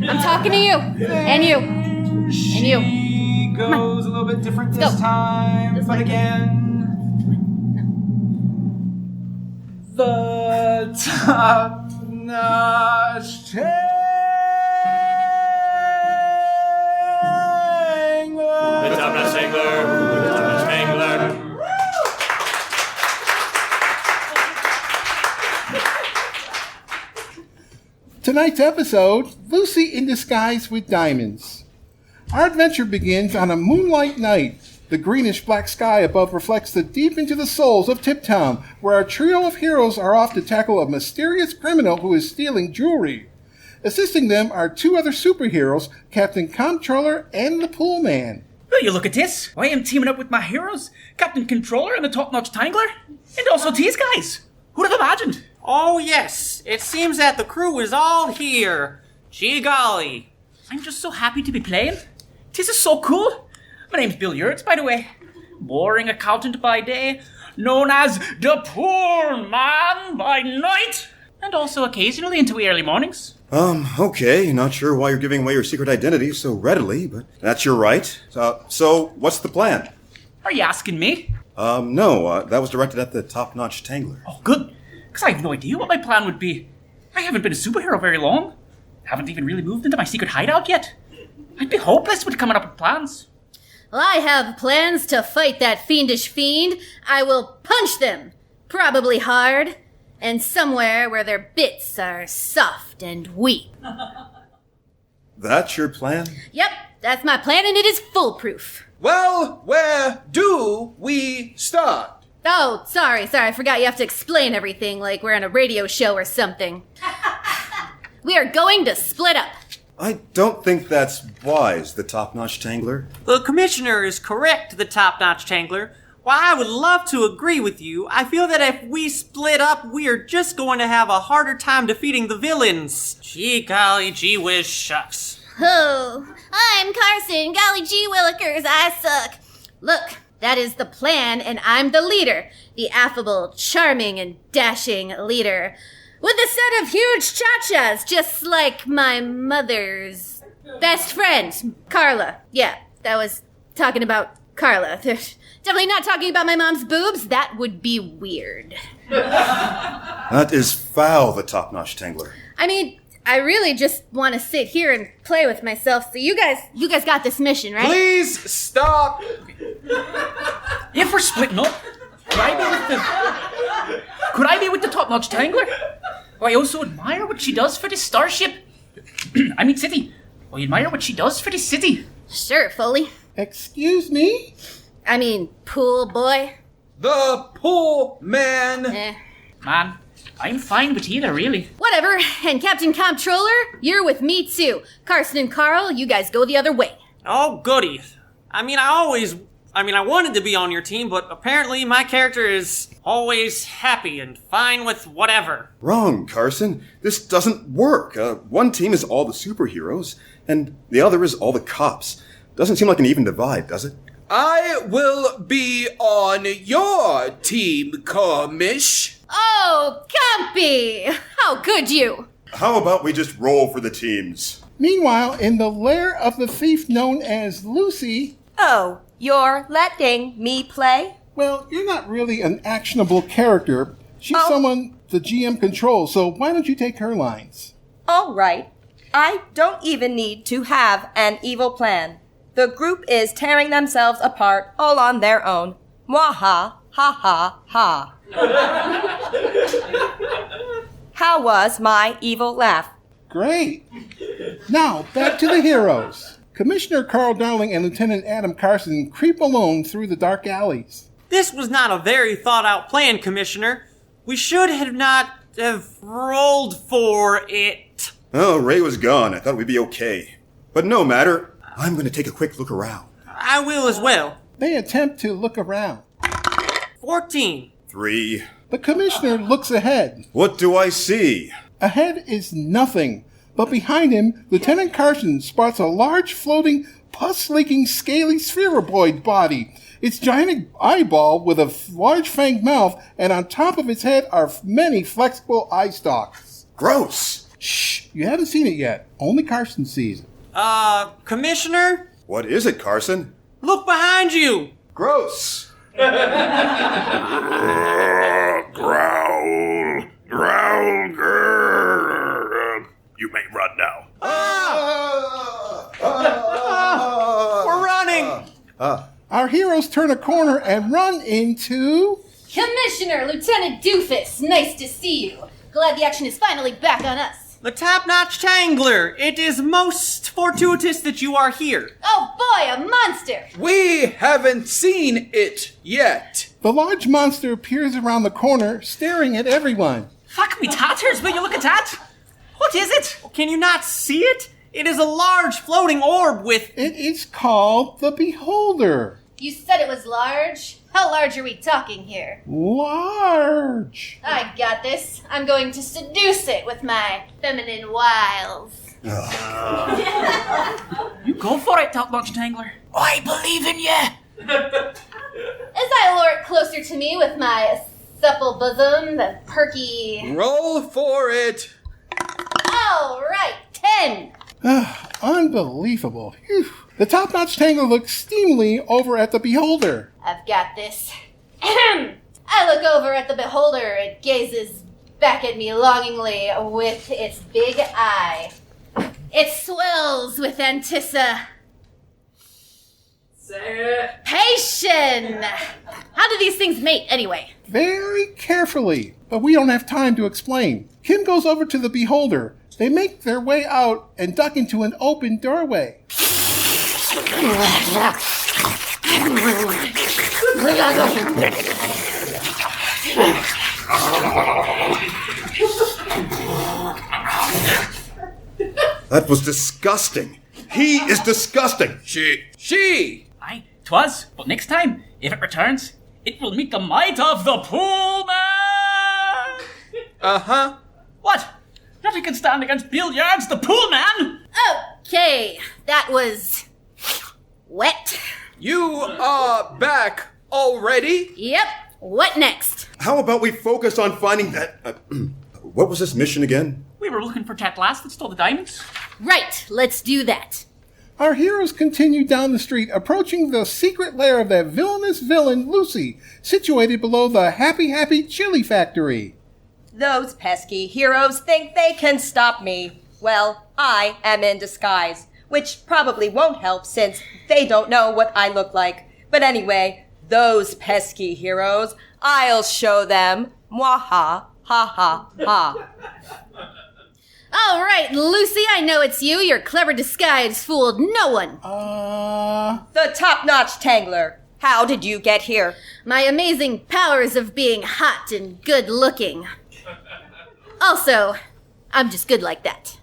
I'm talking to you. And you. And you. She goes a little bit different this time, but again. The Top-Notch Tangler. The Top-Notch Tangler, who the Top-Notch Tangler? Tonight's episode, Lucy in Disguise with Diamonds. Our adventure begins on a moonlight night. The greenish-black sky above reflects the deep into the souls of Tip Town, where our trio of heroes are off to tackle a mysterious criminal who is stealing jewelry. Assisting them are two other superheroes, Captain Comptroller and the Pool Man. Will you look at this? I am teaming up with my heroes, Captain Controller and the Topnotch Tangler, and also these guys. Who'd have imagined? Oh yes, it seems that the crew is all here. Gee golly. I'm just so happy to be playing. This is so cool. My name's Bill Yurts, by the way. Boring accountant by day, known as the Poor Man by night, and also occasionally into the early mornings. Okay, not sure why you're giving away your secret identity so readily, but that's your right. So what's the plan? Are you asking me? No, that was directed at the Top-Notch Tangler. Oh, good. Because I have no idea what my plan would be. I haven't been a superhero very long. Haven't even really moved into my secret hideout yet. I'd be hopeless with coming up with plans. Well, I have plans to fight that fiendish fiend. I will punch them, probably hard, and somewhere where their bits are soft and weak. That's your plan? Yep, that's my plan, and it is foolproof. Well, where do we start? Oh, sorry, I forgot you have to explain everything like we're on a radio show or something. We are going to split up. I don't think that's wise, the Top-Notch Tangler. The commissioner is correct, the Top-Notch Tangler. While I would love to agree with you, I feel that if we split up, we are just going to have a harder time defeating the villains. Gee golly, gee whiz, shucks. Oh, I'm Carson. Golly gee willikers, I suck. Look, that is the plan, and I'm the leader. The affable, charming, and dashing leader. With a set of huge cha-chas, just like my mother's best friend, Carla. Yeah, that was talking about Carla. Definitely not talking about my mom's boobs. That would be weird. That is foul, the Top-Notch Tangler. I mean, I really just want to sit here and play with myself. So you guys got this mission, right? Please stop. If we're splitting up, could I be with the Top-Notch Tangler? I also admire what she does for the starship. I mean city. I admire what she does for the city. Sure, Foley. Excuse me? I mean, pool boy. The Pool Man. Man, I'm fine with either, really. Whatever. And Captain Comptroller, you're with me too. Carson and Carl, you guys go the other way. Oh, goody. I wanted to be on your team, but apparently my character is always happy and fine with whatever. Wrong, Carson. This doesn't work. One team is all the superheroes, and the other is all the cops. Doesn't seem like an even divide, does it? I will be on your team, Commish. Oh, Compy! How could you? How about we just roll for the teams? Meanwhile, in the lair of the thief known as Lucy... Oh, you're letting me play? Well, you're not really an actionable character. She's someone the GM controls, so why don't you take her lines? All right. I don't even need to have an evil plan. The group is tearing themselves apart all on their own. Mwaha, ha ha ha. How was my evil laugh? Great. Now, back to the heroes. Commissioner Carl Dowling and Lieutenant Adam Carson creep alone through the dark alleys. This was not a very thought-out plan, Commissioner. We should not have rolled for it. Oh, Ray was gone. I thought we'd be okay. But no matter. I'm going to take a quick look around. I will as well. They attempt to look around. 14. 3. The Commissioner looks ahead. What do I see? Ahead is nothing. But behind him, Lieutenant Carson spots a large floating, pus-leaking, scaly spheroid body. Its giant eyeball with a large fanged mouth, and on top of its head are many flexible eye stalks. Gross! Shh! You haven't seen it yet. Only Carson sees it. Commissioner? What is it, Carson? Look behind you! Gross! Growl, grrr. You may run now. We're running! Our heroes turn a corner and run into... Commissioner Lieutenant Doofus, nice to see you. Glad the action is finally back on us. The Topnotch Tangler, it is most fortuitous that you are here. Oh boy, a monster! We haven't seen it yet. The large monster appears around the corner, staring at everyone. Fuck me tatters, will you look at that? What is it? Can you not see it? It is a large floating orb with... It is called the Beholder. You said it was large? How large are we talking here? Large. I got this. I'm going to seduce it with my feminine wiles. You go for it, Topnotch Tangler. I believe in you. As I lure it closer to me with my supple bosom, the perky... Roll for it. All right, 10. Unbelievable. Phew. The Topnotch Tangler looks steamily over at the Beholder. I've got this. I look over at the Beholder. It gazes back at me longingly with its big eye. It swells with anticipation. How do these things mate, anyway? Very carefully, but we don't have time to explain. Kim goes over to the Beholder. They make their way out and duck into an open doorway. That was disgusting. He is disgusting. She. Aye, 'twas, but next time, if it returns, it will meet the might of the pool man. Uh-huh. What? Nothing can stand against billiards, the pool man. Okay, that was wet. You are back already? Yep. What next? How about we focus on finding that... what was this mission again? We were looking for that lass that stole the diamonds. Right, let's do that. Our heroes continue down the street, approaching the secret lair of that villainous villain, Lucy, situated below the Happy Happy Chili Factory. Those pesky heroes think they can stop me. Well, I am in disguise, which probably won't help since they don't know what I look like. But anyway, those pesky heroes, I'll show them. Mwaha, ha ha ha. All right, Lucy, I know it's you. Your clever disguise fooled no one. The Topnotch Tangler. How did you get here? My amazing powers of being hot and good looking. Also, I'm just good like that.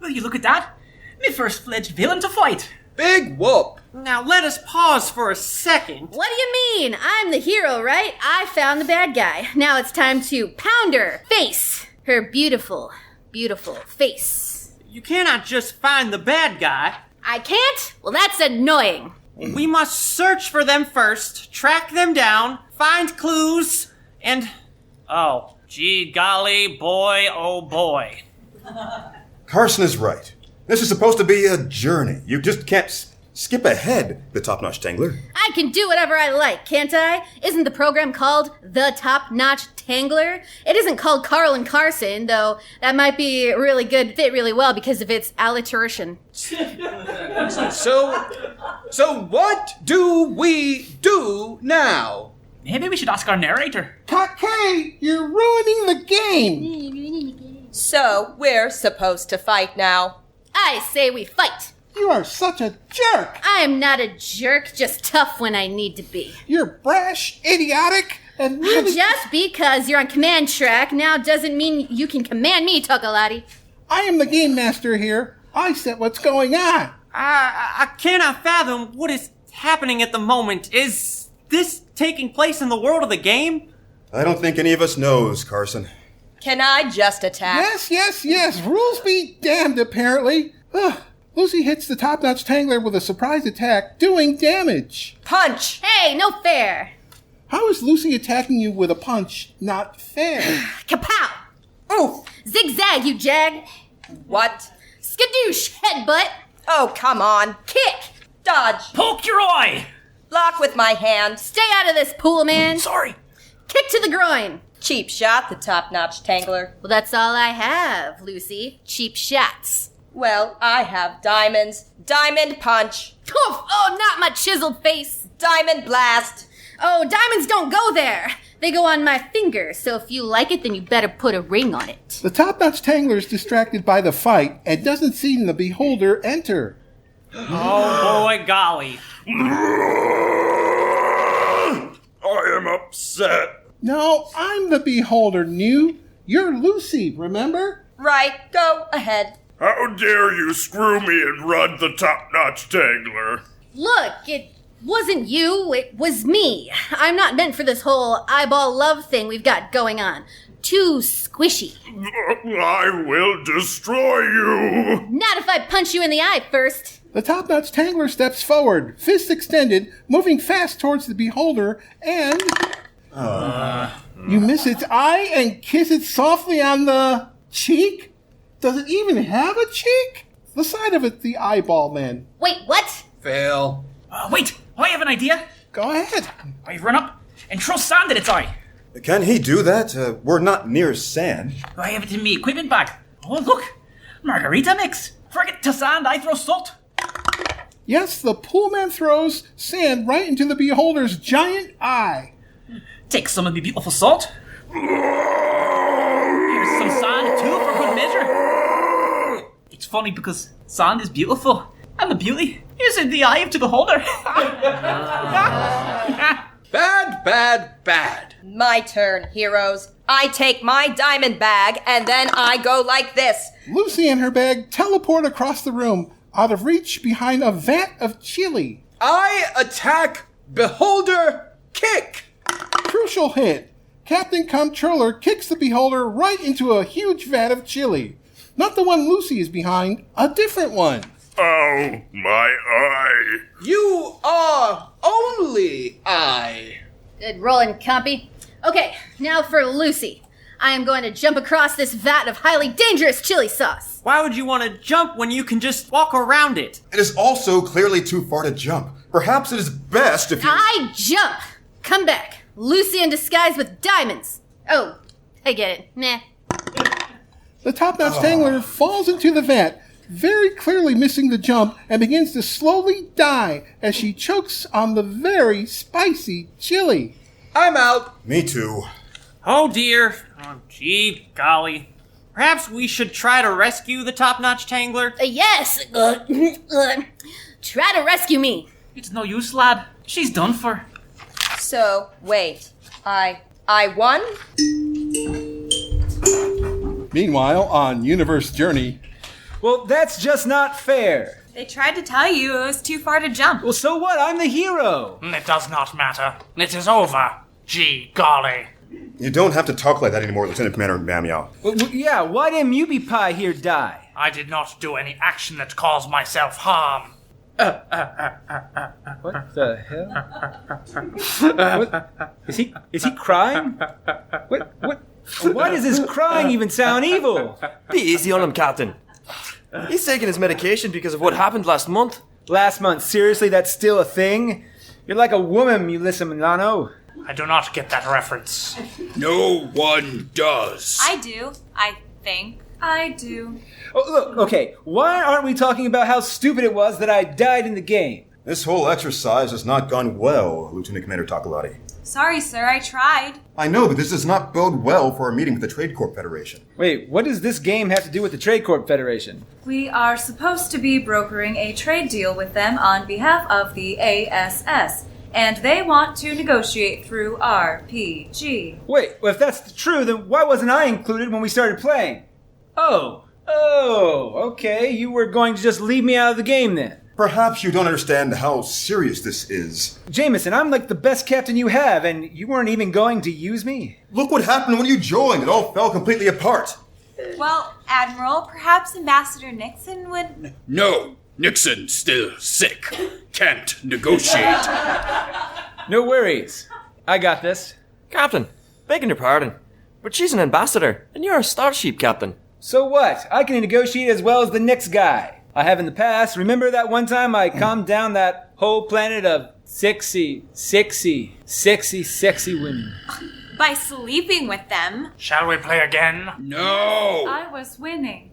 Will you look at that? Me first-fledged villain to fight. Big whoop. Now let us pause for a second. What do you mean? I'm the hero, right? I found the bad guy. Now it's time to pound her face. Her beautiful, beautiful face. You cannot just find the bad guy. I can't? Well, that's annoying. We must search for them first, track them down, find clues, and... Oh, gee golly, boy, oh boy. Carson is right. This is supposed to be a journey. You just can't skip ahead, the Topnotch Tangler. I can do whatever I like, can't I? Isn't the program called The Topnotch Tangler? It isn't called Carl and Carson, though that might be really good, fit really well because of its alliteration. So what do we do now? Maybe we should ask our narrator. Kahkay, you're ruining the game. So we're supposed to fight now. I say we fight. You are such a jerk. I am not a jerk, just tough when I need to be. You're brash, idiotic, and really... Just because you're on command track now doesn't mean you can command me, Tokaladie. I am the game master here. I set what's going on. I cannot fathom what is happening at the moment. Is this taking place in the world of the game? I don't think any of us knows, Carson. Can I just attack? Yes. Rules be damned, apparently. Ugh. Lucy hits the Topnotch Tangler with a surprise attack, doing damage. Punch! Hey, no fair. How is Lucy attacking you with a punch not fair? Kapow! Oof! Zigzag, you jag! What? Skadoosh, headbutt! Oh, come on. Kick! Dodge! Poke your eye! Block with my hand. Stay out of this pool, man! Sorry. Kick to the groin! Cheap shot, the Topnotch Tangler. Well, that's all I have, Lucy. Cheap shots. Well, I have diamonds. Diamond punch. Oof! Oh, not my chiseled face. Diamond blast. Oh, diamonds don't go there. They go on my finger, so if you like it, then you better put a ring on it. The Topnotch Tangler is distracted by the fight and doesn't see the beholder enter. Oh, boy, golly. I am upset. No, I'm the beholder, New. You're Lucy, remember? Right, go ahead. How dare you screw me and run the Topnotch Tangler? Look, it wasn't you, it was me. I'm not meant for this whole eyeball love thing we've got going on. Too squishy. I will destroy you. Not if I punch you in the eye first. The Topnotch Tangler steps forward, fists extended, moving fast towards the beholder, and... You miss its eye and kiss it softly on the cheek? Does it even have a cheek? The side of it, the eyeball, then. Wait, what? Fail. Wait, I have an idea. Go ahead. I run up and throw sand at its eye. Can he do that? We're not near sand. I have it in me equipment bag. Oh, look. Margarita mix. Forget to sand, I throw salt. Yes, the poolman throws sand right into the beholder's giant eye. Take some of the beautiful salt. Here's some sand too for good measure. It's funny because sand is beautiful, and the beauty is in the eye of the beholder. Bad. My turn, heroes. I take my diamond bag, and then I go like this. Lucy and her bag teleport across the room, out of reach behind a vat of chili. I attack beholder kick. Crucial hit. Captain Comptroller kicks the beholder right into a huge vat of chili. Not the one Lucy is behind, a different one. Oh, my eye. You are only I. Good rolling, compy. Okay, now for Lucy. I am going to jump across this vat of highly dangerous chili sauce. Why would you want to jump when you can just walk around it? It is also clearly too far to jump. Perhaps it is best if you... I jump! Come back. Lucy in disguise with diamonds. Oh, I get it. Meh. The Topnotch Tangler falls into the vat, very clearly missing the jump, and begins to slowly die as she chokes on the very spicy chili. I'm out. Me too. Oh dear. Oh, gee golly. Perhaps we should try to rescue the Topnotch Tangler? Yes! Try to rescue me. It's no use, lad. She's done for. So, wait. I won? Meanwhile, on Universe Journey... Well, that's just not fair. They tried to tell you it was too far to jump. Well, so what? I'm the hero. It does not matter. It is over. Gee golly. You don't have to talk like that anymore, Lieutenant Commander Mammeow. Well, yeah, why didn't Mubi Pie here die? I did not do any action that caused myself harm. What the hell? What? Is he crying? Why does his crying even sound evil? Be easy on him, Captain. He's taking his medication because of what happened last month. Last month. Seriously, that's still a thing? You're like a woman, Melissa Milano. I do not get that reference. No one does. I do, I think. I do. Oh, look, okay, why aren't we talking about how stupid it was that I died in the game? This whole exercise has not gone well, Lieutenant Commander Tokaladie. Sorry, sir, I tried. I know, but this does not bode well for our meeting with the Trade Corp Federation. Wait, what does this game have to do with the Trade Corp Federation? We are supposed to be brokering a trade deal with them on behalf of the A.S.S., and they want to negotiate through RPG. Wait, well, if that's true, then why wasn't I included when we started playing? Oh, okay, you were going to just leave me out of the game then. Perhaps you don't understand how serious this is. Jamieson, I'm like the best captain you have, and you weren't even going to use me? Look what happened when you joined. It all fell completely apart. Well, Admiral, perhaps Ambassador Nixon would... No, Nixon's still sick. Can't negotiate. No worries. I got this. Captain, begging your pardon, but she's an ambassador, and you're a starship captain. So what? I can negotiate as well as the next guy. I have in the past. Remember that one time I calmed down that whole planet of sexy women? By sleeping with them. Shall we play again? No! I was winning.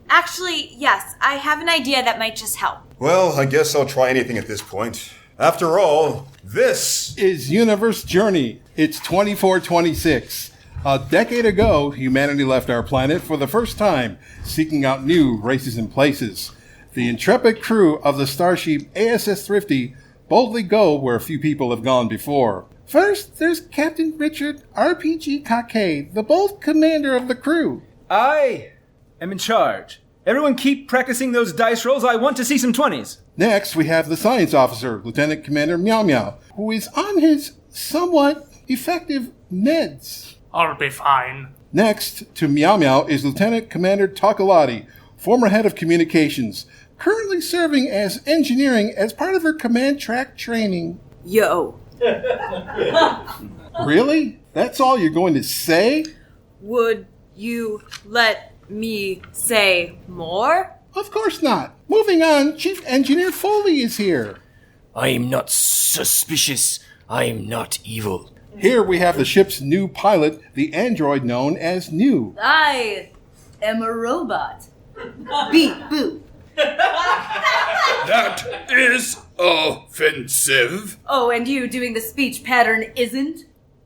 Actually, yes, I have an idea that might just help. Well, I guess I'll try anything at this point. After all, this is Universe Journey. It's 2426. A decade ago, humanity left our planet for the first time, seeking out new races and places. The intrepid crew of the starship A.S.S. Thrifty boldly go where few people have gone before. First, there's Captain Richard RPG Kahkay, the bold commander of the crew. I am in charge. Everyone keep practicing those dice rolls. I want to see some 20s. Next, we have the science officer, Lieutenant Commander Meow Meow, who is on his somewhat effective meds. I'll be fine. Next to Meow Meow is Lieutenant Commander Tokaladie, former head of communications, currently serving as engineering as part of her command track training. Yo. Really? That's all you're going to say? Would you let me say more? Of course not. Moving on, Chief Engineer Foley is here. I'm not suspicious. I'm not evil. Here we have the ship's new pilot, the android known as New. I am a robot. Beep boop. That is offensive. Oh, and you doing the speech pattern isn't?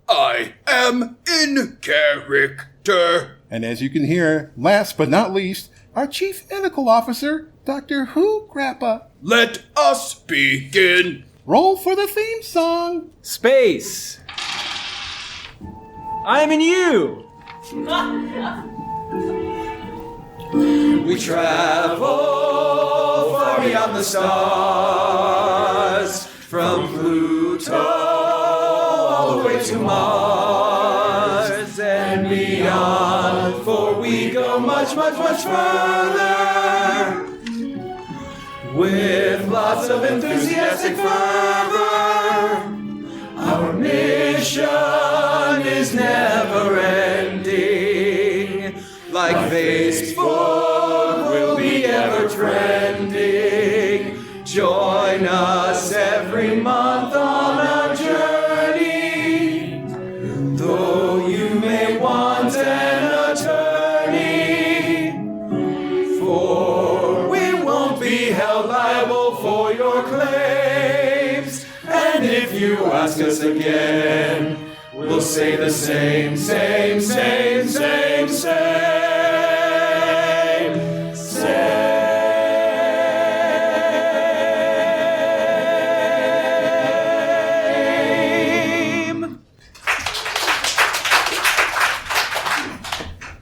I am in character. And as you can hear, last but not least, our Chief Medical Officer, Dr. Grappa. Let us begin. Roll for the theme song. Space. I'm in you. We travel far beyond the stars, from Pluto all the way to Mars and beyond, for we go much, much, much further with lots of enthusiastic fervor. Our mission is never ending, like Facebook will be ever trending. Join us every month on our journey, though you may want an attorney, for we won't be held liable for your claims. And if you ask us again, we'll say the same.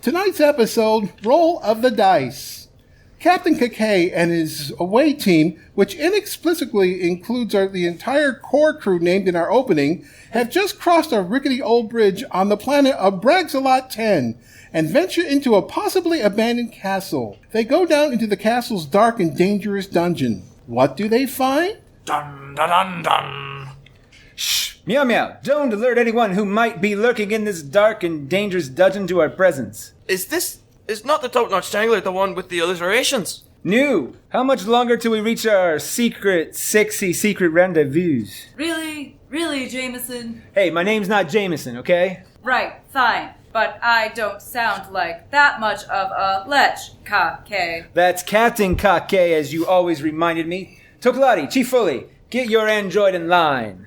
Tonight's episode, Roll of the Dice. Captain Kahkay and his away team, which inexplicably includes the entire core crew named in our opening, have just crossed a rickety old bridge on the planet of Bragsalot 10 and venture into a possibly abandoned castle. They go down into the castle's dark and dangerous dungeon. What do they find? Dun dun dun dun. Shh! Meow Meow, don't alert anyone who might be lurking in this dark and dangerous dungeon to our presence. Is not the Topnotch Tangler the one with the alliterations? New. How much longer till we reach our sexy secret rendezvous? Really, Jamieson? Hey, my name's not Jamieson, okay? Right, fine. But I don't sound like that much of a lech, Kahkay. That's Captain Kahkay, as you always reminded me. Tokaladie, Chief Foley, get your android in line.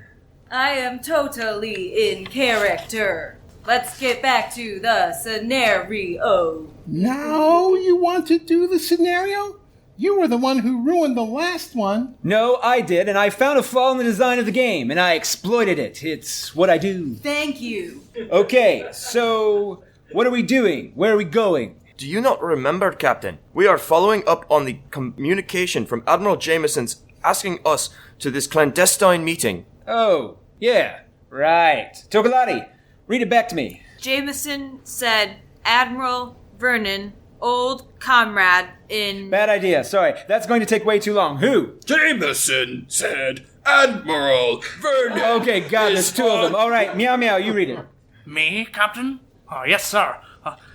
I am totally in character. Let's get back to the scenario. Now you want to do the scenario? You were the one who ruined the last one. No, I did, and I found a flaw in the design of the game, and I exploited it. It's what I do. Thank you. Okay, so what are we doing? Where are we going? Do you not remember, Captain? We are following up on the communication from Admiral Jamieson's asking us to this clandestine meeting. Oh, yeah, right. Tokaladie, read it back to me. Jamieson said Admiral Vernon, old comrade in... Bad idea, sorry. That's going to take way too long. Who? Jamieson said Admiral Vernon. Okay, God, there's two of them. All right, Meow Meow, you read it. Me, Captain? Yes, sir.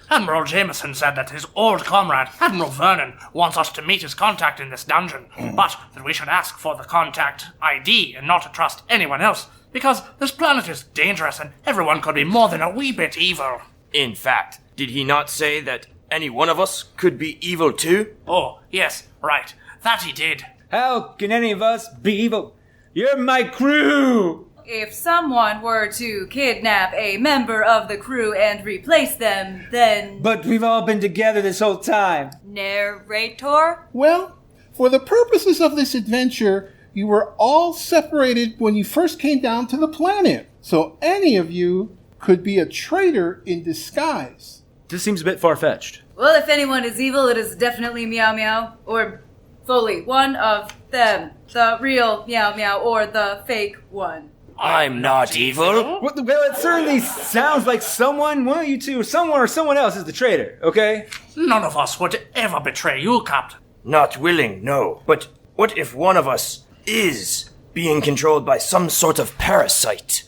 Admiral Jamieson said that his old comrade, Admiral Vernon, wants us to meet his contact in this dungeon, but that we should ask for the contact ID and not trust anyone else, because this planet is dangerous and everyone could be more than a wee bit evil. In fact, did he not say that any one of us could be evil too? Oh, yes, right. That he did. How can any of us be evil? You're my crew! If someone were to kidnap a member of the crew and replace them, then... But we've all been together this whole time. Narrator? Well, for the purposes of this adventure, you were all separated when you first came down to the planet. So any of you could be a traitor in disguise. This seems a bit far-fetched. Well, if anyone is evil, it is definitely Meow Meow, or Foley, one of them. The real Meow Meow, or the fake one. I'm not evil. Well, it certainly sounds like someone, one of you two, someone or someone else is the traitor, okay? None of us would ever betray you, Captain. Not willing, no. But what if one of us is being controlled by some sort of parasite?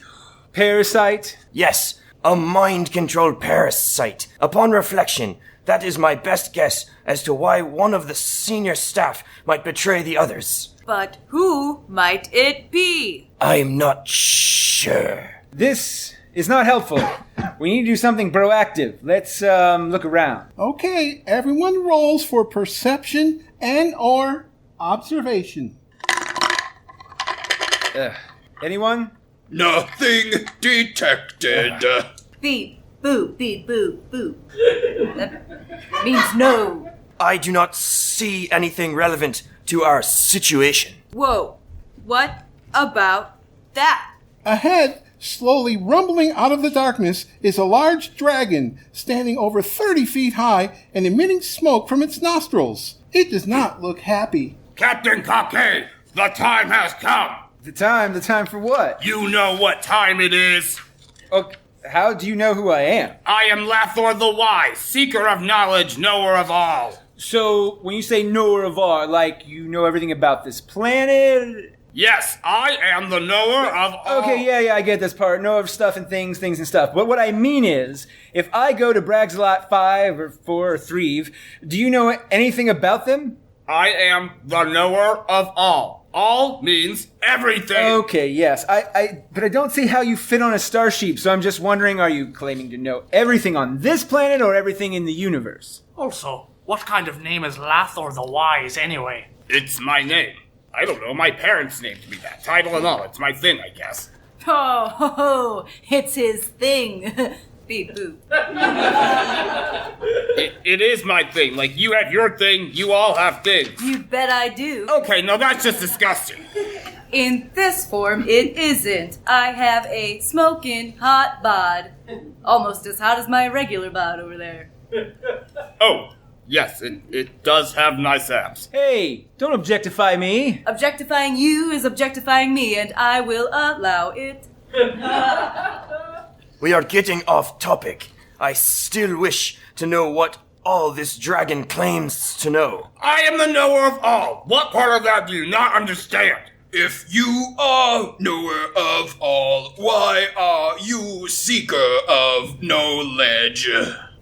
Parasite? Yes, a mind-controlled parasite. Upon reflection, that is my best guess as to why one of the senior staff might betray the others. But who might it be? I'm not sure. This is not helpful. We need to do something proactive. Let's look around. Okay, everyone rolls for perception and or observation. Anyone? Nothing detected. Beep, boop, beep, boop, boop. That means no. I do not see anything relevant to our situation. Whoa, what about that? Ahead, slowly rumbling out of the darkness, is a large dragon standing over 30 feet high and emitting smoke from its nostrils. It does not look happy. Captain Kahkay, the time has come. The time for what? You know what time it is. Okay, how do you know who I am? I am Lathor the Wise, seeker of knowledge, knower of all. So, when you say knower of all, like you know everything about this planet? Yes, I am the knower of all. Okay, yeah, I get this part. Know of stuff and things and stuff. But what I mean is, if I go to Bragg's Lot 5 or 4 or 3, do you know anything about them? I am the knower of all. All means everything. Okay, yes. But I don't see how you fit on a starship, so I'm just wondering, are you claiming to know everything on this planet or everything in the universe? Also, what kind of name is Lathor the Wise, anyway? It's my name. I don't know, my parents named me that. Title and all, it's my thing, I guess. Oh, it's his thing. Beep boop. It is my thing. Like, you have your thing, you all have things. You bet I do. Okay, no, that's just disgusting. In this form, it isn't. I have a smoking hot bod. Almost as hot as my regular bod over there. Oh, yes, it does have nice abs. Hey, don't objectify me. Objectifying you is objectifying me, and I will allow it. We are getting off topic. I still wish to know what all this dragon claims to know. I am the knower of all. What part of that do you not understand? If you are knower of all, why are you seeker of knowledge?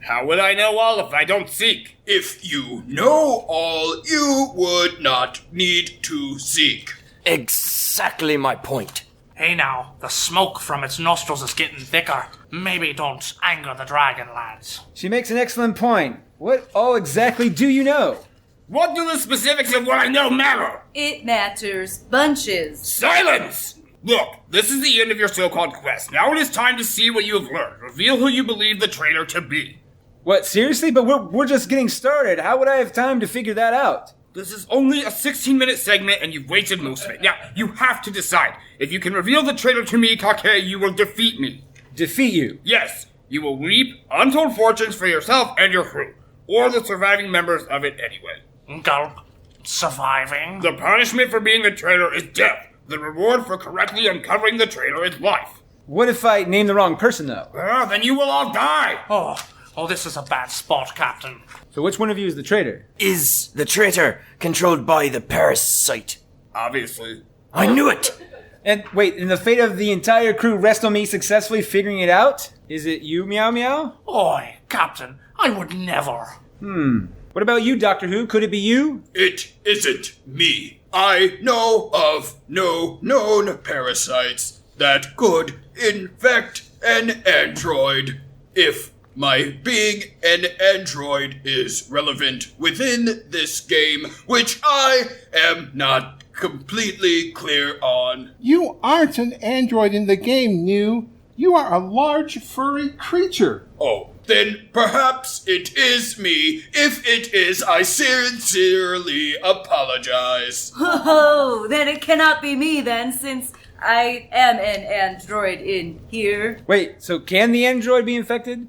How would I know all if I don't seek? If you know all, you would not need to seek. Exactly my point. Hey now, the smoke from its nostrils is getting thicker. Maybe don't anger the dragon, lads. She makes an excellent point. What all exactly do you know? What do the specifics of what I know matter? It matters. Bunches. Silence! Look, this is the end of your so-called quest. Now it is time to see what you have learned. Reveal who you believe the traitor to be. What, seriously? But we're just getting started. How would I have time to figure that out? This is only a 16-minute segment, and you've wasted most of it. Now, you have to decide. If you can reveal the traitor to me, Kahkay, you will defeat me. Defeat you? Yes. You will reap untold fortunes for yourself and your crew. Or the surviving members of it anyway. Gulp. Surviving? The punishment for being a traitor is death. The reward for correctly uncovering the traitor is life. What if I name the wrong person, though? Then you will all die. Oh, this is a bad spot, Captain. So which one of you is the traitor? Is the traitor controlled by the parasite? Obviously. I knew it! And wait, and the fate of the entire crew rests on me successfully figuring it out? Is it you, Meow Meow? Oi, Captain, I would never. What about you, Doctor Who? Could it be you? It isn't me. I know of no known parasites that could infect an android. If my being an android is relevant within this game, which I am not completely clear on. You aren't an android in the game, New. You are a large furry creature. Oh, then perhaps it is me. If it is, I sincerely apologize. Oh, then it cannot be me then, since I am an android in here. Wait, so can the android be infected?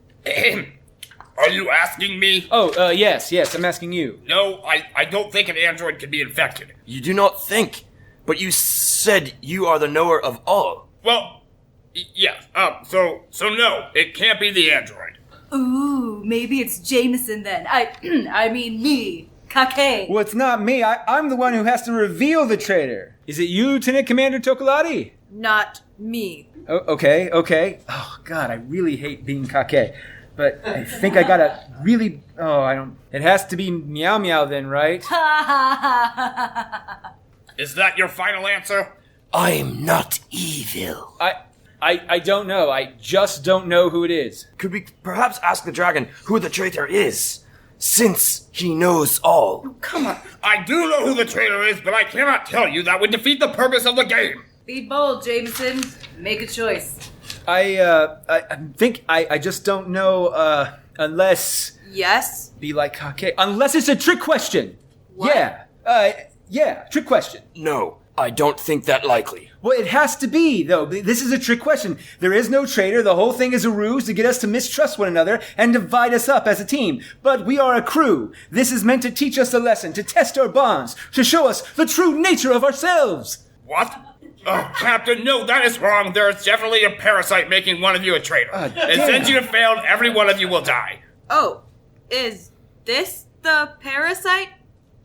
Are you asking me? Oh, yes, I'm asking you. No, I don't think an android can be infected. You do not think, but you said you are the knower of all. Well, yeah, so no, it can't be the android. Ooh, maybe it's Jamieson then. I mean me, Kahkay. Well, it's not me. I'm the one who has to reveal the traitor. Is it you, Lieutenant Commander Tokaladie? Not me. Oh, okay. Oh, God, I really hate being Kahkay. But I think I gotta really... It has to be Meow Meow then, right? Is that your final answer? I'm not evil. I don't know. I just don't know who it is. Could we perhaps ask the dragon who the traitor is, since he knows all? Oh, come on. I do know who the traitor is, but I cannot tell you. That would defeat the purpose of the game. Be bold, Jamieson. Make a choice. I think I just don't know, unless... Yes? Be like Kahkay. Unless it's a trick question. What? Yeah, trick question. No, I don't think that likely. Well, it has to be, though. This is a trick question. There is no traitor. The whole thing is a ruse to get us to mistrust one another and divide us up as a team. But we are a crew. This is meant to teach us a lesson, to test our bonds, to show us the true nature of ourselves. What? Oh, Captain, no, that is wrong. There is definitely a parasite making one of you a traitor. And since you have failed, every one of you will die. Oh, is this the parasite?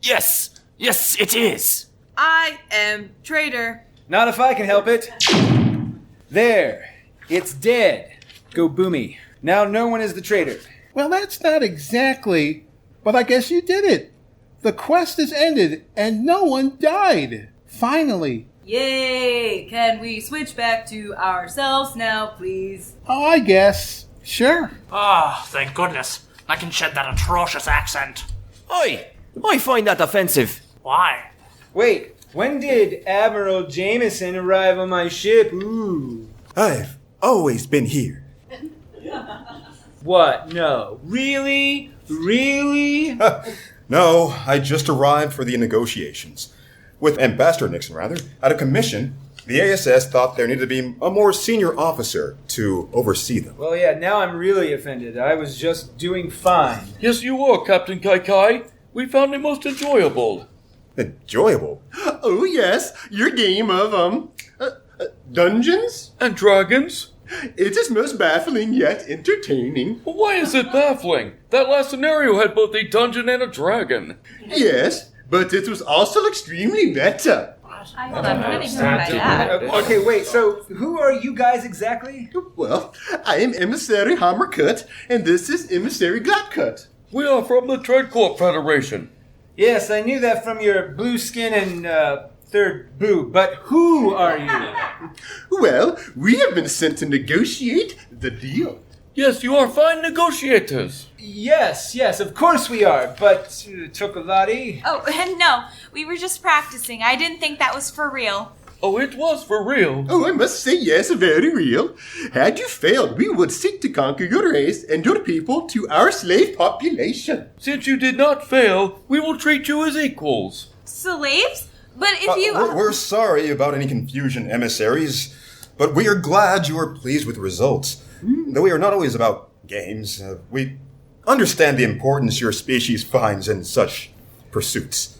Yes, it is. I am traitor. Not if I can help it. There. It's dead. Go Boomy. Now no one is the traitor. Well, that's not exactly, but I guess you did it. The quest is ended, and no one died. Finally. Yay! Can we switch back to ourselves now, please? Oh, I guess. Sure. Thank goodness. I can shed that atrocious accent. Oi! I find that offensive. Why? Wait, when did Admiral Jamieson arrive on my ship? Ooh. I've always been here. What? No. Really? No, I just arrived for the negotiations. With Ambassador Nixon, out of commission, the A.S.S. thought there needed to be a more senior officer to oversee them. Well, yeah, now I'm really offended. I was just doing fine. Yes, you were, Captain Kahkay. We found it most enjoyable. Enjoyable? Oh, yes. Your game of, Dungeons? And Dragons? It is most baffling yet entertaining. Well, why is it baffling? That last scenario had both a dungeon and a dragon. Yes, but it was also extremely meta. I thought I'm really hurt by that. Okay, wait, so who are you guys exactly? Well, I am Emissary Hamrkut, and this is Emissary Grappa. We are from the Trade Corp Federation. Yes, I knew that from your blue skin and third boob, but who are you? Well, we have been sent to negotiate the deal. Yes, you are fine negotiators. Yes, of course we are, but Tokaladie? Oh, no, we were just practicing. I didn't think that was for real. Oh, it was for real. Oh, I must say yes, very real. Had you failed, we would seek to conquer your race and your people to our slave population. Since you did not fail, we will treat you as equals. Slaves? But if you... We're sorry about any confusion, emissaries, but we are glad you are pleased with the results. Though we are not always about games, we understand the importance your species finds in such pursuits.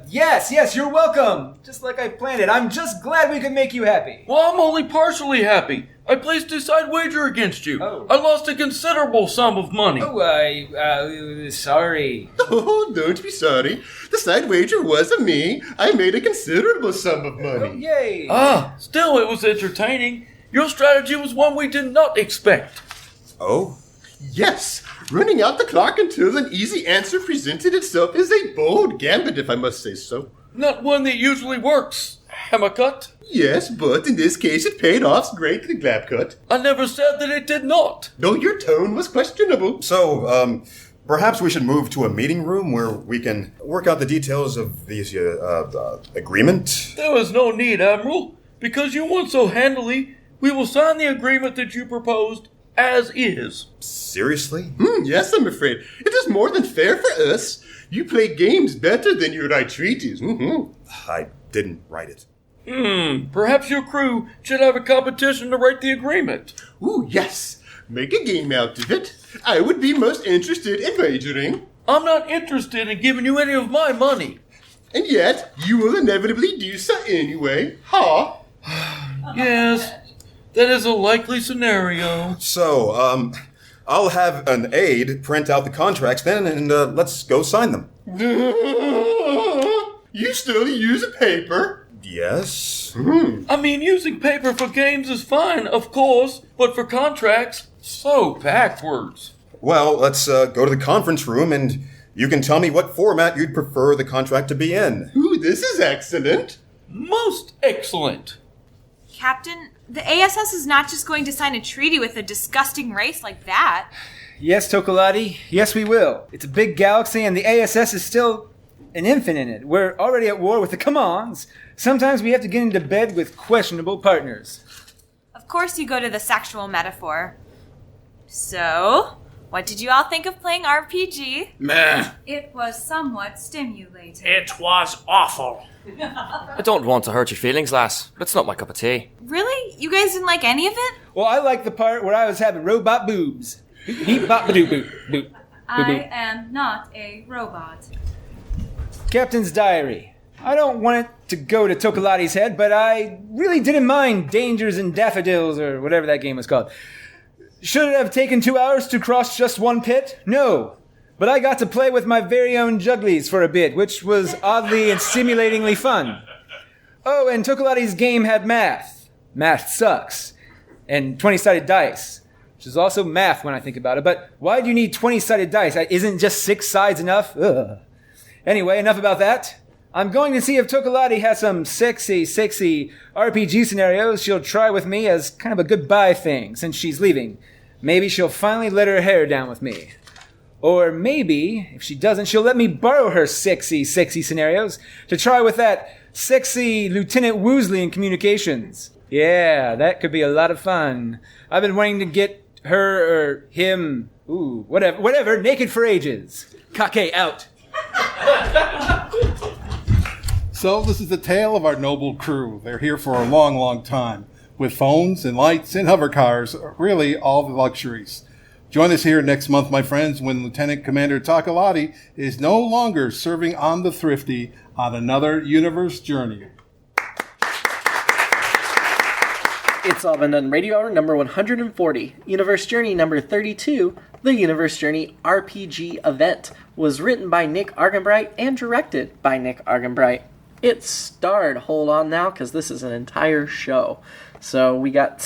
Yes, you're welcome. Just like I planned it. I'm just glad we could make you happy. Well, I'm only partially happy. I placed a side wager against you. Oh. I lost a considerable sum of money. Oh, sorry. Oh, don't be sorry. The side wager wasn't me. I made a considerable sum of money. Oh, yay. Still, it was entertaining. Your strategy was one we did not expect. Oh? Yes. Running out the clock until an easy answer presented itself is a bold gambit, if I must say so. Not one that usually works, Hamrkut. Yes, but in this case it paid off greatly, Grappa. I never said that it did not. No, your tone was questionable. So, perhaps we should move to a meeting room where we can work out the details of the agreement? There was no need, Admiral. Because you won so handily, we will sign the agreement that you proposed as is. Seriously? Yes, I'm afraid. It is more than fair for us. You play games better than you write treaties. I didn't write it. Perhaps your crew should have a competition to write the agreement. Ooh, yes. Make a game out of it. I would be most interested in wagering. I'm not interested in giving you any of my money. And yet, you will inevitably do so anyway. Ha! Yes, that is a likely scenario. So, I'll have an aide print out the contracts then, and let's go sign them. You still use a paper? Yes. I mean, using paper for games is fine, of course, but for contracts, so backwards. Well, let's go to the conference room, and you can tell me what format you'd prefer the contract to be in. Ooh, this is excellent. Most excellent. Captain, the A.S.S. is not just going to sign a treaty with a disgusting race like that. Yes, Tokaladie. Yes, we will. It's a big galaxy, and the A.S.S. is still an infant in it. We're already at war with the come-ons. Sometimes we have to get into bed with questionable partners. Of course you go to the sexual metaphor. So, what did you all think of playing RPG? Meh. It was somewhat stimulating. It was awful. I don't want to hurt your feelings, lass, but it's not my cup of tea. Really? You guys didn't like any of it? Well, I like the part where I was having robot boobs. Beep, bop, ba-doop, boop, boop. I am not a robot. Captain's diary. I don't want it to go to Tokaladie's head, but I really didn't mind Dangers and Daffodils, or whatever that game was called. Should it have taken 2 hours to cross just one pit? No. But I got to play with my very own jugglies for a bit, which was oddly and stimulatingly fun. Oh, and Tokaladie's game had math. Math sucks. And 20-sided dice, which is also math when I think about it. But why do you need 20-sided dice? Isn't just 6 sides enough? Ugh. Anyway, enough about that. I'm going to see if Tokaladie has some sexy RPG scenarios she'll try with me as kind of a goodbye thing since she's leaving. Maybe she'll finally let her hair down with me. Or maybe, if she doesn't, she'll let me borrow her sexy scenarios to try with that sexy Lieutenant Woosley in communications. Yeah, that could be a lot of fun. I've been wanting to get her or him, whatever, naked for ages. Kahkay out. So this is the tale of our noble crew. They're here for a long, long time, with phones and lights and hover cars, really all the luxuries. Join us here next month, my friends, when Lieutenant Commander Tokaladie is no longer serving on the Thrifty on another universe journey. It's All Been Done Radio Hour number 140, Universe Journey number 32, the Universe Journey RPG event, was written by Nick Arganbright and directed by Nick Arganbright. It starred, hold on now, because this is an entire show. So we got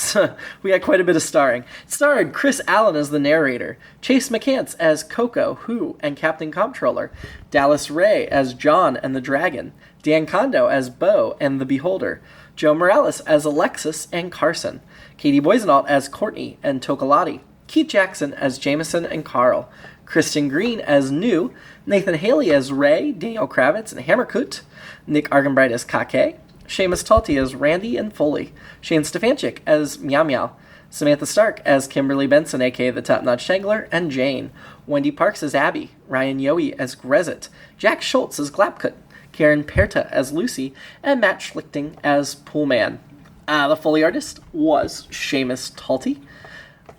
quite a bit of starring. It starred Chris Allen as the narrator, Chase McCants as Coco, Who, and Captain Comptroller, Dallas Ray as John and the Dragon, Dan Condo as Bo and the Beholder, Joe Morales as Alexis and Carson, Katie Boissoneault as Courtney and Tokaladie, Keith Jackson as Jamieson and Carl, Kristin Green as New, Nathan Haley as Ray, Daniel Kravitz and Hamrkut, Nick Arganbright as Kahkay, Seamus Talty as Randy and Foley, Shane Stefanchik as Meow Meow, Samantha Stark as Kimberly Benson, aka the Topnotch Tangler, and Jane, Wendy Parks as Abby, Ryan Yohe as Grezit, Jack Schults as Glapkut, Karen Perta as Lucy, and Matt Schlichting as Poolman. The Foley artist was Seamus Talty.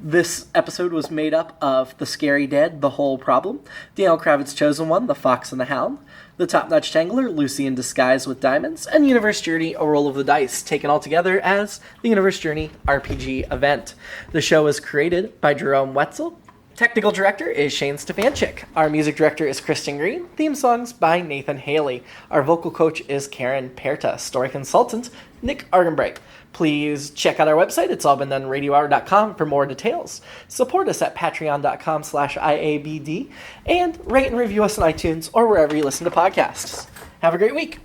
This episode was made up of The Scary Dead, The Whole Problem, Daniel Kravitz' Chosen One, The Fox and the Hound, The Topnotch Tangler, Lucy in Disguise with Diamonds, and Universe Journey, A Roll of the Dice, taken all together as the Universe Journey RPG event. The show was created by Jerome Wetzel. Technical director is Shane Stefanchik. Our music director is Kristin Green. Theme songs by Nathan Haley. Our vocal coach is Karen Perta. Story consultant, Nick Arganbright. Please check out our website, it'sallbeendone.radiohour.com for more details. Support us at patreon.com/IABD, and rate and review us on iTunes or wherever you listen to podcasts. Have a great week.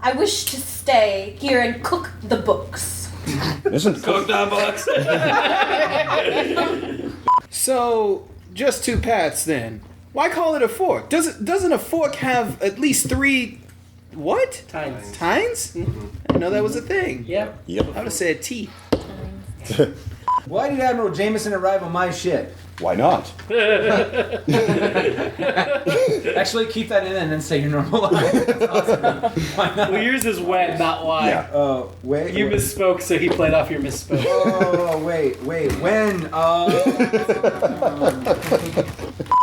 I wish to stay here and cook the books. Isn't Cook the books. So, just 2 pats then. Why call it a fork? Doesn't a fork have at least 3... What? Tines. Tines? I didn't know that was a thing. Yep. I would have said teeth. Why did Admiral Jamieson arrive on my ship? Why not? Actually, keep that in and then say your normal line. That's awesome. Why not? Well, yours is when, not why. Yeah. Oh, wait. You misspoke, so he played off your misspoke. Oh, wait, when?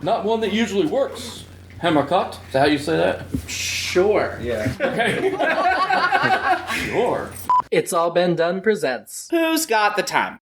Not one that usually works. Hamrkut? Is that how you say that? Sure. Yeah. Okay. Sure. It's All Been Done presents. Who's got the time?